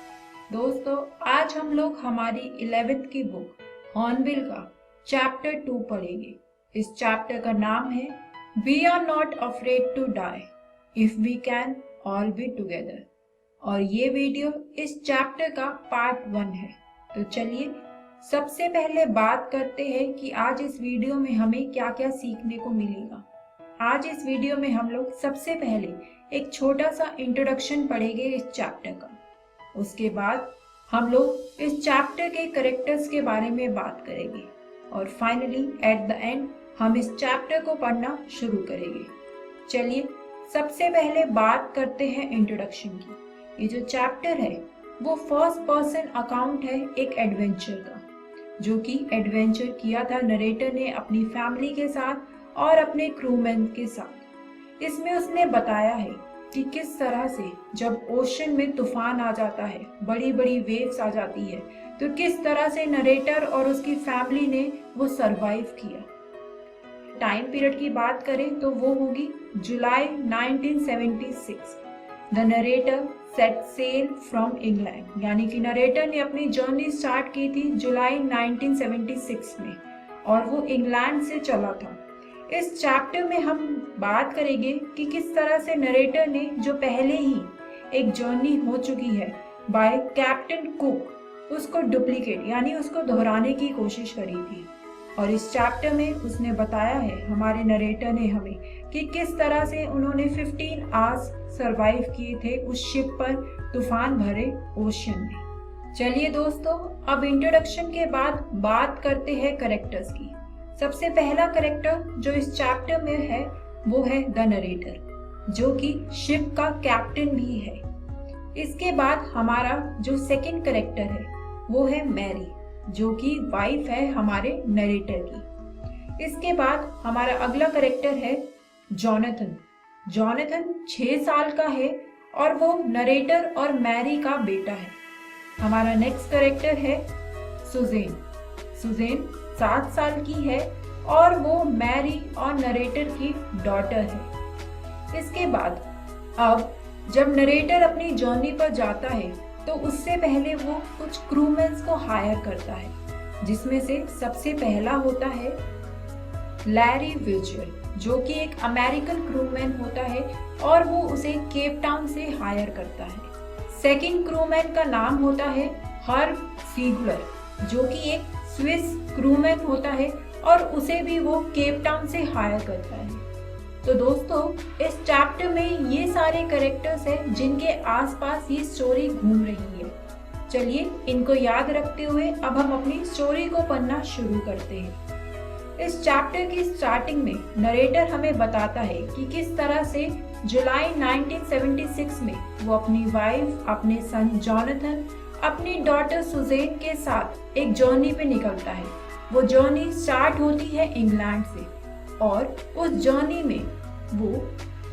दोस्तों, आज हम लोग हमारी 11th की बुक हॉर्नबिल का चैप्टर 2 पढ़ेंगे। इस चैप्टर का नाम है we are not afraid to die if we can all be together, और ये वीडियो इस चैप्टर का पार्ट 1 है। तो चलिए सबसे पहले बात करते हैं कि आज इस वीडियो में हमें क्या क्या सीखने को मिलेगा। आज इस वीडियो में हम लोग सबसे पहले एक छोटा सा इंट्रोडक्शन पढ़ेंगे इस चैप्टर का। उसके बाद हम लोग इस चैप्टर के कैरेक्टर्स के बारे में बात करेंगे और फाइनली एट द एंड हम इस चैप्टर को पढ़ना शुरू करेंगे। चलिए सबसे पहले बात करते हैं इंट्रोडक्शन की। ये जो चैप्टर है वो फर्स्ट पर्सन अकाउंट है एक एडवेंचर का, जो कि एडवेंचर किया था नरेटर ने अपनी फैमिली के साथ और अपने क्रूमैन के साथ। इसमें उसने बताया है कि किस तरह से जब ओशन में तूफान आ जाता है, बड़ी बड़ी वेव्स आ जाती है, तो किस तरह से नरेटर और उसकी फैमिली ने वो सरवाइव किया। टाइम पीरियड की बात करें तो वो होगी जुलाई 1976। The narrator set sail from England, यानी कि नरेटर ने अपनी जर्नी स्टार्ट की थी जुलाई 1976 में और वो इंग्लैंड से चला था। इस चैप्टर में हम बात करेंगे कि किस तरह से नरेटर ने, जो पहले ही एक जर्नी हो चुकी है बाय कैप्टन कुक, उसको डुप्लीकेट यानी उसको दोहराने की कोशिश करी थी। और इस चैप्टर में उसने बताया है, हमारे नरेटर ने हमें, कि किस तरह से उन्होंने 15 आवर्स सरवाइव किए थे उस शिप पर तूफान भरे ओशन में। चलिए दोस्तों, अब इंट्रोडक्शन के बाद बात करते हैं कैरेक्टर्स की। सबसे पहला कैरेक्टर जो इस चैप्टर में है वो है द नरेटर, जो कि शिप का कैप्टन भी है। इसके बाद हमारा जो सेकंड कैरेक्टर है वो है मैरी, जो कि वाइफ है हमारे नरेटर की। इसके बाद हमारा अगला कैरेक्टर है जॉनथन। जॉनथन 6 साल का है और वो नरेटर और मैरी का बेटा है। हमारा नेक्स्ट कैरेक्टर है सुजेन। सुजेन 7 साल की है और वो मैरी और नरेटर की डॉटर है। इसके बाद अब जब नरेटर अपनी जर्नी पर जाता है तो उससे पहले वो कुछ क्रूमैन्स को हायर करता है, जिसमें से सबसे पहला होता है लैरी विजुअल, जो कि एक अमेरिकन क्रूमैन होता है और वो उसे केप टाउन से हायर करता है। सेकंड क्रूमैन का नाम होता है हर्ब सीगलर, जो कि एक स्विस क्रूमैन होता है और उसे भी वो केप टाउन से हायर करता है। तो दोस्तों, इस चैप्टर में ये सारे कैरेक्टर्स हैं जिनके आसपास ये स्टोरी घूम रही है। चलिए इनको याद रखते हुए अब हम अपनी स्टोरी को पढ़ना शुरू करते हैं। इस चैप्टर की स्टार्टिंग में नरेटर हमें बताता है कि किस तरह से जुलाई 1976 में वो अपनी वाइफ, अपने सन जॉनथन, अपनी डॉटर सुजेन के साथ एक जर्नी पे निकलता है। वो जर्नी स्टार्ट होती है इंग्लैंड से और उस जर्नी में वो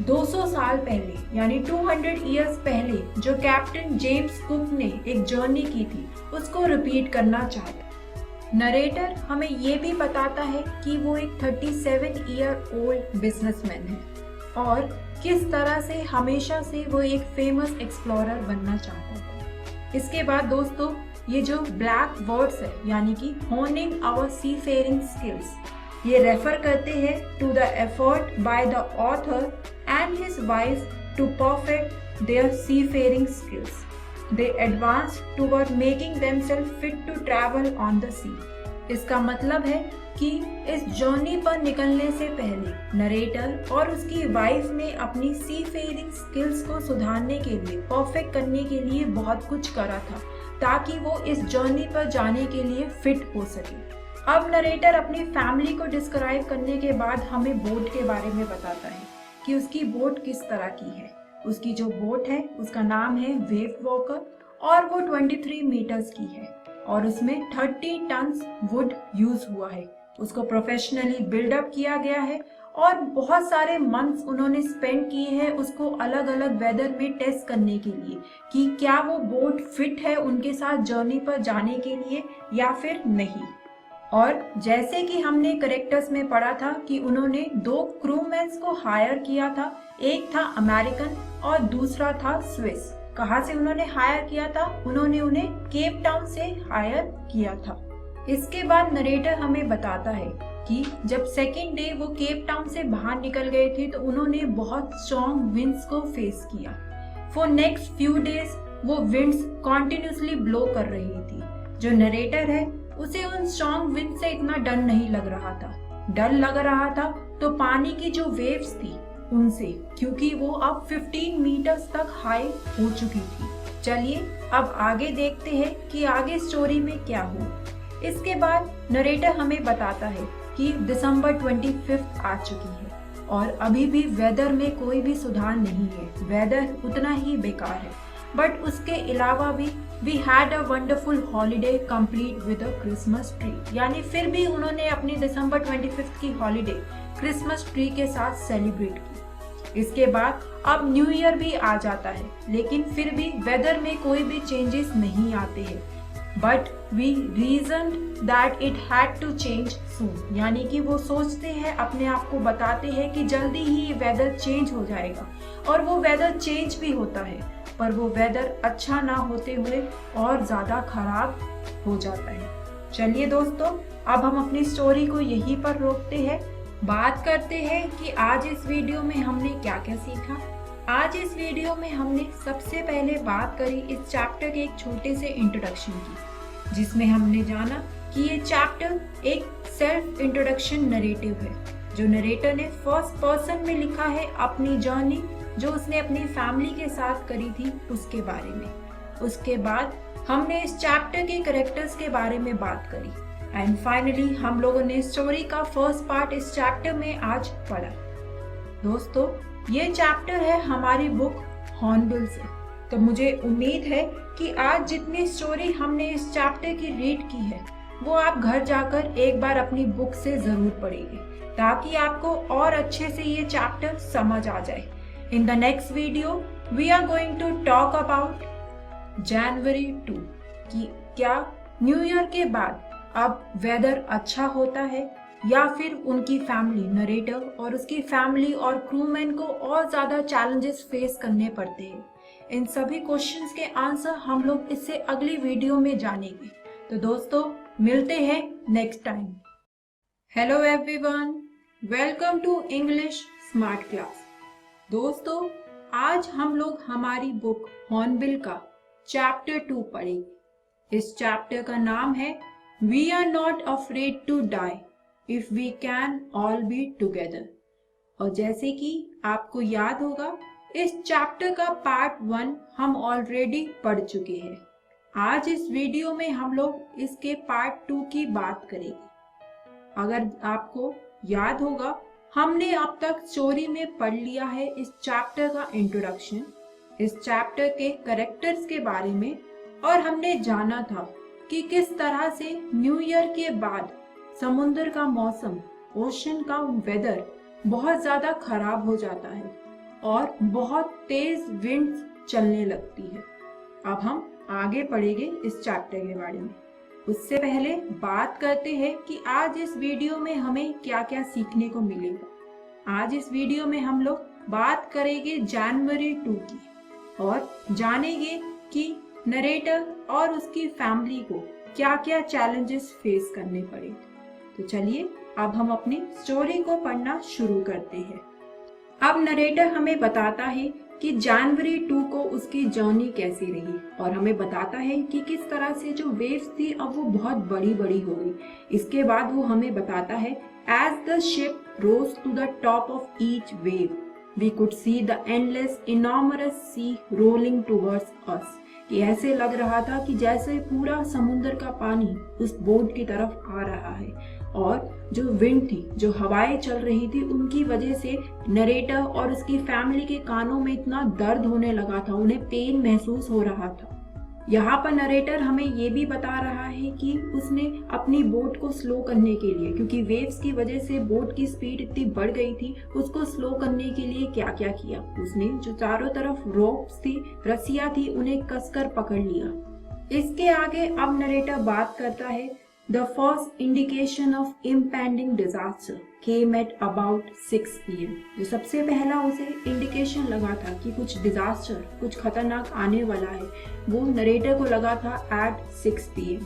200 साल पहले यानी 200 इयर्स पहले जो कैप्टन जेम्स कुक ने एक जर्नी की थी उसको रिपीट करना चाहता। नरेटर हमें ये भी बताता है कि वो एक 37 ईयर ओल्ड बिजनेसमैन है और किस तरह से हमेशा से वो एक फेमस एक्सप्लोरर बनना चाहता था। इसके बाद दोस्तों, ये जो ब्लैक वर्ड्स है यानी कि honing our seafaring skills, ये रेफर करते हैं to the effort by the author and his wife to perfect their seafaring skills. They advance toward making themself fit to travel on the sea. इसका मतलब है कि इस journey पर निकलने से पहले नरेटर और उसकी वाइफ ने अपनी सी फेयरिंग स्किल्स को सुधारने के लिए, परफेक्ट करने के लिए बहुत कुछ करा था ताकि वो इस जर्नी पर जाने के लिए फिट हो सके। अब नरेटर अपनी फैमिली को डिस्क्राइब करने के बाद हमें बोट के बारे में बताता है कि उसकी बोट किस तरह की है। उसकी जो बोट है उसका नाम है वेव वॉकर और वो 23 मीटर्स की है और उसमें 30 टन्स वुड यूज हुआ है। उसको प्रोफेशनली बिल्डअप किया गया है और बहुत सारे मंथ्स उन्होंने स्पेंड किए हैं उसको अलग अलग वेदर में टेस्ट करने के लिए कि क्या वो बोट फिट है उनके साथ जर्नी पर जाने के लिए या फिर नहीं। और जैसे कि हमने करेक्टर्स में पढ़ा था कि उन्होंने 2 क्रूमैन्स को हायर किया था, एक था अमेरिकन और दूसरा था स्विस। कहाँ से उन्होंने हायर किया था? उन्होंने उन्हें केप टाउन से हायर किया था। इसके बाद नरेटर हमें बताता है कि जब सेकेंड डे वो केप टाउन से बाहर निकल गए थे तो उन्होंने बहुत स्ट्रॉन्ग विंड्स को फेस किया। फॉर नेक्स्ट फ्यू डेज वो विंड्स कॉन्टिन्यूसली ब्लो कर रही थी। जो नरेटर है उसे उन स्ट्रॉन्ग विंड से इतना डर नहीं लग रहा था। डर लग रहा था तो पानी की जो वेव्स थी उनसे, क्योंकि वो अब 15 मीटर्स तक हाई हो चुकी थी। चलिए अब आगे देखते हैं कि आगे स्टोरी में क्या हुआ। इसके बाद नरेटर हमें बताता है कि दिसंबर 25 आ चुकी है और अभी भी वेदर में कोई भी सुधार नहीं है। वेदर उतना ही बेकार है, बट उसके अलावा भी we had a wonderful holiday complete with a Christmas tree. यानी फिर भी उन्होंने अपनी दिसंबर 25 की हॉलीडे क्रिसमस ट्री के साथ सेलिब्रेट की। इसके बाद अब न्यू ईयर भी आ जाता है, लेकिन फिर भी वेदर में कोई भी चेंजेस नहीं आते हैं। But we reason that it had to change soon, यानी कि वो सोचते हैं, अपने आप को बताते हैं कि जल्दी ही वेदर चेंज हो जाएगा। और वो वेदर चेंज भी होता है, पर वो वेदर अच्छा ना होते हुए और ज़्यादा खराब हो जाता है। चलिए दोस्तों, अब हम अपनी स्टोरी को यहीं पर रोकते हैं। बात करते हैं कि आज इस वीडियो में हमने क्या क्या सीखा। आज इस वीडियो में हमने सबसे पहले बात करी इस चैप्टर के एक छोटे से इंट्रोडक्शन की, जिसमें हमने जाना कि ये चैप्टर एक सेल्फ इंट्रोडक्शन नरेटिव है, जो नरेटर ने फर्स्ट पर्सन में लिखा है अपनी जर्नी जो उसने अपनी फैमिली के साथ करी थी उसके बारे में। उसके बाद हमने इस चैप्टर के कैरेक्टर्स के बारे में बात करी एंड फाइनली हम लोगों ने स्टोरी का फर्स्ट पार्ट इस चैप्टर में आज पढ़ा। दोस्तों, ये चैप्टर है हमारी बुक हॉर्नबिल से, तो मुझे उम्मीद है कि आज जितनी स्टोरी हमने इस चैप्टर की रीड की है वो आप घर जाकर एक बार अपनी बुक से जरूर पढ़ेंगे, ताकि आपको और अच्छे से ये चैप्टर समझ आ जाए। In the next video, we are going to talk about January 2 कि क्या न्यू ईयर के बाद अब वेदर अच्छा होता है या फिर उनकी फैमिली, नरेटर और उसकी फैमिली और क्रूमैन को और ज़्यादा चैलेंजेस फेस करने पड़ते हैं। इन सभी क्वेश्चंस के आंसर हम लोग इससे अगली वीडियो में जानेंगे। तो दोस्तों, मिलते हैं next time. Hello everyone, welcome to English smart class. दोस्तों, आज हम लोग हमारी बुक हॉर्नबिल का चैप्टर 2 पढ़ेंगे। इस चैप्टर का नाम है we are not afraid to die if we can all be together. और जैसे कि आपको याद होगा, इस चैप्टर का पार्ट 1 हम ऑलरेडी पढ़ चुके हैं। आज इस वीडियो में हम लोग इसके पार्ट 2 की बात करेंगे। अगर आपको याद होगा, हमने अब तक स्टोरी में पढ़ लिया है इस चैप्टर का इंट्रोडक्शन, इस चैप्टर के कैरेक्टर्स के बारे में, और हमने जाना था कि किस तरह से न्यू ईयर के बाद समुद्र का मौसम, ओशन का वेदर बहुत ज़्यादा खराब हो जाता है और बहुत तेज विंड्स चलने लगती है। अब हम आगे पढ़ेंगे इस चैप्टर के बारे में। उससे पहले बात करते हैं कि आज इस वीडियो में हमें क्या क्या सीखने को मिलेगा। आज इस वीडियो में हम लोग बात करेंगे जनवरी 2 की और जानेंगे कि नरेटर और उसकी फैमिली को क्या क्या चैलेंजेस फेस करने पड़े। तो चलिए अब हम अपनी स्टोरी को पढ़ना शुरू करते हैं। अब नरेटर हमें बताता है कि जनवरी 2 को उसकी जर्नी कैसी रही और हमें बताता है कि किस तरह से जो वेव्स थी अब वो बहुत बड़ी बड़ी हो गई। इसके बाद वो हमें बताता है as the ship rose to the top of each wave we could see the endless enormous sea rolling towards us, कि ऐसे लग रहा था कि जैसे पूरा समुद्र का पानी उस बोट की तरफ आ रहा है। और जो विंड थी, जो हवाएं चल रही थी, उनकी वजह से नरेटर और उसकी फैमिली के कानों में इतना दर्द होने लगा था, उन्हें पेन महसूस हो रहा था। यहाँ पर नरेटर हमें ये भी बता रहा है कि उसने अपनी बोट को स्लो करने के लिए, क्योंकि वेव्स की वजह से बोट की स्पीड इतनी बढ़ गई थी, उसको स्लो करने के लिए क्या क्या किया। उसने जो चारों तरफ रोप्स थी, रस्सियां थी, उन्हें कसकर पकड़ लिया। इसके आगे अब नरेटर बात करता है, the first indication of impending disaster came at about 6 PM। जो सबसे पहला उसे इंडिकेशन लगा था कि कुछ डिजास्टर, कुछ खतरनाक आने वाला है, वो नरेटर को लगा था at 6 PM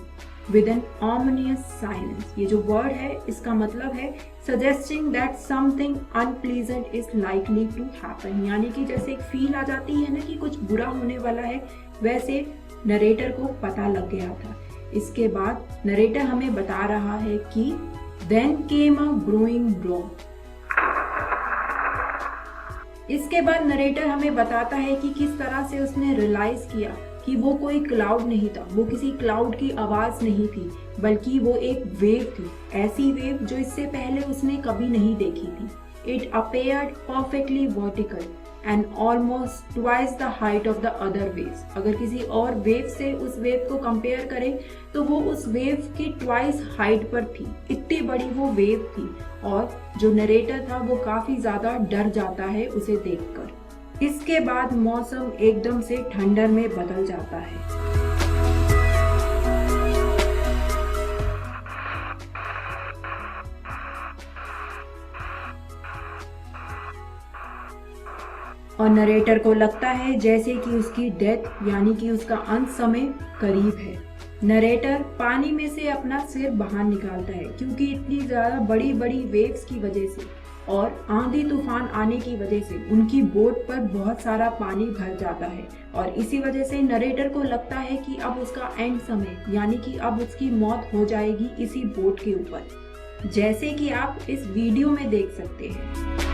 with an ominous silence। ये जो वर्ड है इसका मतलब है suggesting that something unpleasant is likely to happen, यानी कि जैसे एक फील आ जाती है ना कि कुछ बुरा होने वाला है, वैसे नरेटर को पता लग गया था। इसके बाद नरेटर हमें बता रहा है कि Then came a growing storm। इसके बाद नरेटर हमें बताता है कि किस तरह से उसने रियलाइज किया कि वो कोई क्लाउड नहीं था, वो किसी क्लाउड की आवाज नहीं थी, बल्कि वो एक वेव थी, ऐसी वेव जो इससे पहले उसने कभी नहीं देखी थी। It appeared perfectly vertical and almost twice the height of the other waves। अगर किसी और वेव से उस वेव को कंपेयर करें तो वो उस वेव की ट्वाइस हाइट पर थी, इतनी बड़ी वो वेव थी। और जो नरेटर था वो काफी ज्यादा डर जाता है उसे देखकर। इसके बाद मौसम एकदम से ठंडर में बदल जाता है। और नरेटर को लगता है जैसे कि उसकी डेथ यानी कि उसका अंत समय करीब है। नरेटर पानी में से अपना सिर बाहर निकालता है, क्योंकि इतनी ज्यादा बड़ी बड़ी वेव्स की वजह से और आंधी तूफान आने की वजह से उनकी बोट पर बहुत सारा पानी भर जाता है। और इसी वजह से नरेटर को लगता है कि अब उसका एंड समय यानी कि अब उसकी मौत हो जाएगी इसी बोट के ऊपर, जैसे कि आप इस वीडियो में देख सकते हैं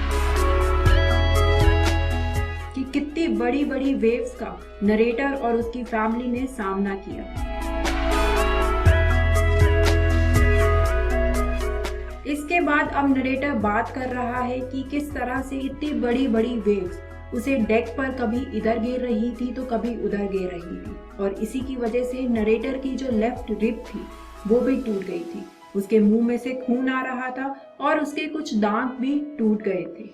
कि कितनी बड़ी बड़ी वेव्स का नरेटर और उसकी फैमिली ने सामना किया। इसके बाद अब नरेटर बात कर रहा है कि किस तरह से इतनी बड़ी बड़ी वेव्स उसे डेक पर कभी इधर गिर रही थी तो कभी उधर गिर रही थी, और इसी की वजह से नरेटर की जो लेफ्ट रिब थी वो भी टूट गई थी, उसके मुंह में से खून आ रहा था और उसके कुछ दांत भी टूट गए थे।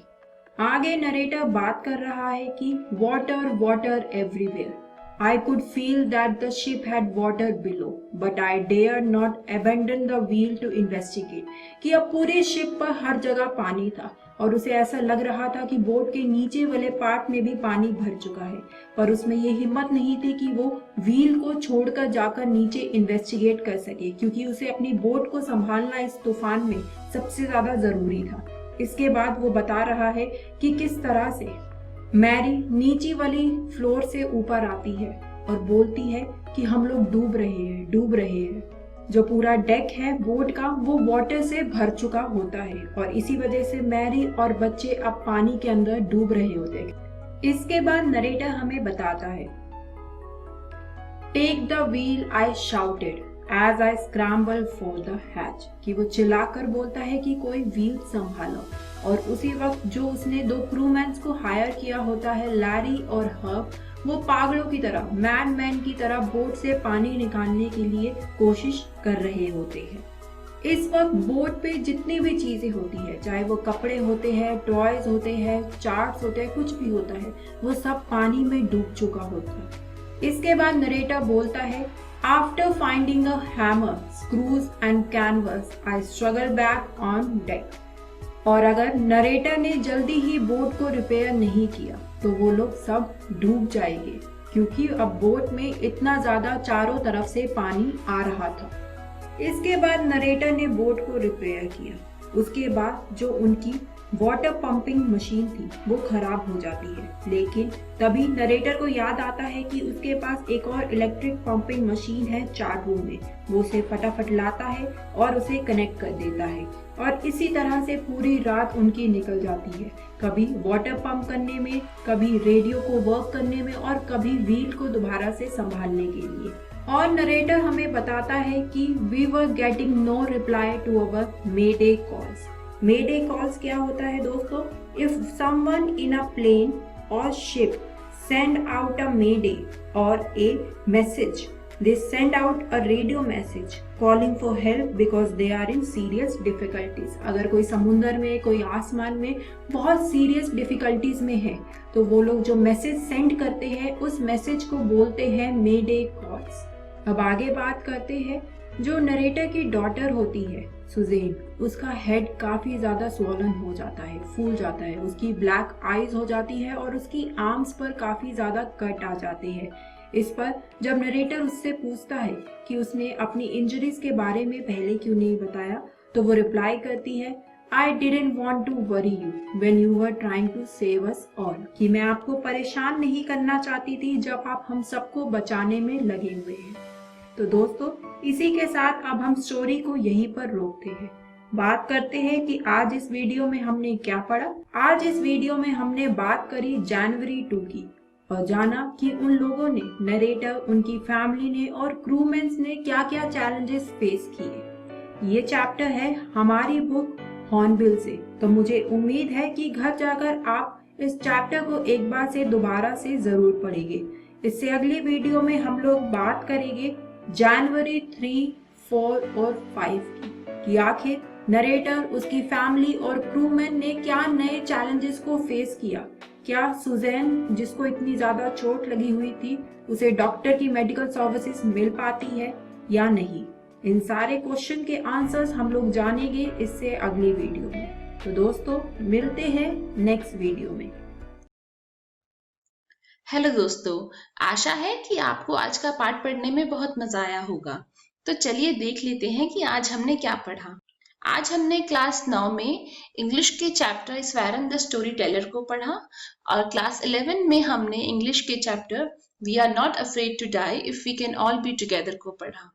आगे नरेटर बात कर रहा है कि water water everywhere, I could feel that the ship had water below, but I dared not abandon the wheel to investigate। कि अब पूरी शिप पर हर जगह पानी था और उसे ऐसा लग रहा था कि बोट के नीचे वाले पार्ट में भी पानी भर चुका है, पर उसमें ये हिम्मत नहीं थी कि वो व्हील को छोड़कर जाकर नीचे इन्वेस्टिगेट कर सके, क्योंकि उसे अपनी बोट को संभालना इस तूफान में सबसे ज्यादा जरूरी था। इसके बाद वो बता रहा है कि किस तरह से मैरी नीचे वाली फ्लोर से ऊपर आती है और बोलती है कि हम लोग डूब रहे हैं। जो पूरा डेक है बोट का वो वाटर से भर चुका होता है और इसी वजह से मैरी और बच्चे अब पानी के अंदर डूब रहे होते हैं। इसके बाद नरेटर हमें बताता है, take the wheel I shouted as I scramble for the hatch, कि वो चिल्लाकर बोलता है कि कोई व्हील संभालो। और उसी वक्त जो उसने दो क्रूमैन्स को हायर किया होता है, लैरी और हर्ब, वो पागलों की तरह मैन की तरह बोट से पानी निकालने के लिए कोशिश कर रहे होते हैं। इस वक्त बोट पे जितनी भी चीजें होती है, चाहे वो कपड़े होते हैं, टॉयज होते हैं, चार्ट्स होते हैं, कुछ भी होता है, वो सब पानी में डूब चुका होता है। इसके बाद नरेटर बोलता है, after finding a hammer, screws and canvas, I struggle back on deck. और अगर नरेटर ने जल्दी ही बोट को रिपेयर नहीं किया तो वो लोग सब डूब जाएंगे, क्योंकि अब बोट में इतना ज्यादा चारों तरफ से पानी आ रहा था। इसके बाद नरेटर ने बोट को रिपेयर किया। उसके बाद जो उनकी वाटर पंपिंग मशीन थी वो खराब हो जाती है, लेकिन तभी नरेटर को याद आता है कि उसके पास एक और इलेक्ट्रिक पंपिंग मशीन है चार्ट रूम में। वो उसे फटाफट लाता है और उसे कनेक्ट कर देता है और इसी तरह से पूरी रात उनकी निकल जाती है, कभी वाटर पंप करने में, कभी रेडियो को वर्क करने में और कभी व्हील को दोबारा से संभालने के लिए। और नरेटर हमें बताता है कि we were getting no reply to our mayday calls. Mayday calls क्या होता है दोस्तों? If someone in a plane और ship send out a mayday or a message. They send out a radio message calling for help because they are in serious difficulties. अगर कोई समुंदर में, कोई आसमान में बहुत सीरियस डिफिकल्टीज में है तो वो लोग जो मैसेज सेंड करते हैं उस मैसेज को बोलते हैं मेडे कॉल्स। अब आगे बात करते हैं। जो नरेटर की डॉटर होती है सुजेन, उसका हेड काफी ज्यादा स्वॉलन हो जाता है, फूल जाता है, उसकी ब्लैक आईज हो जाती है और उसकी आर्म्स पर काफी ज्यादा कट आ जाते हैं। इस पर जब नरेटर उससे पूछता है कि उसने अपनी इंजरीज के बारे में पहले क्यों नहीं बताया, तो वो रिप्लाई करती है, I didn't want to worry you when you were trying to save us all, कि मैं आपको परेशान नहीं करना चाहती थी जब आप हम सबको बचाने में लगे हुए हैं। तो दोस्तों, इसी के साथ अब हम स्टोरी को यहीं पर रोकते हैं। बात करते हैं कि आज इस वीडियो में हमने क्या पढ़ा। आज इस वीडियो में हमने बात करी जनवरी 2 की और जाना कि उन लोगों ने, नरेटर, उनकी फैमिली ने और क्रूमेंस ने क्या क्या चैलेंजेस फेस किए। ये चैप्टर है हमारी बुक हॉर्नबिल से। तो मुझे उम्मीद है कि घर जाकर आप इस चैप्टर को एक बार से दोबारा से जरूर पढ़ेंगे। इससे अगली वीडियो में हम लोग बात करेंगे जनवरी 3, 4 और 5 की, कि आखिर नरेटर, उसकी फैमिली और क्रूमैन ने क्या नए चैलेंजेस को फेस किया। क्या सुजैन, जिसको इतनी ज्यादा चोट लगी हुई थी, उसे डॉक्टर की मेडिकल सर्विसेज मिल पाती है या नहीं। इन सारे क्वेश्चन के आंसर्स हम लोग जानेंगे इससे अगली वीडियो में। तो दोस्तों, मिलते हैं नेक्स्ट वीडियो में। हेलो दोस्तों, आशा है कि आपको आज का पाठ पढ़ने में बहुत मजा आया होगा। तो चलिए देख लेते हैं कि आज हमने क्या पढ़ा। आज हमने क्लास 9 में इंग्लिश के chapter Iswaran the storyteller को पढ़ा और क्लास 11 में हमने इंग्लिश के chapter we are not afraid to die if we can all be together को पढ़ा।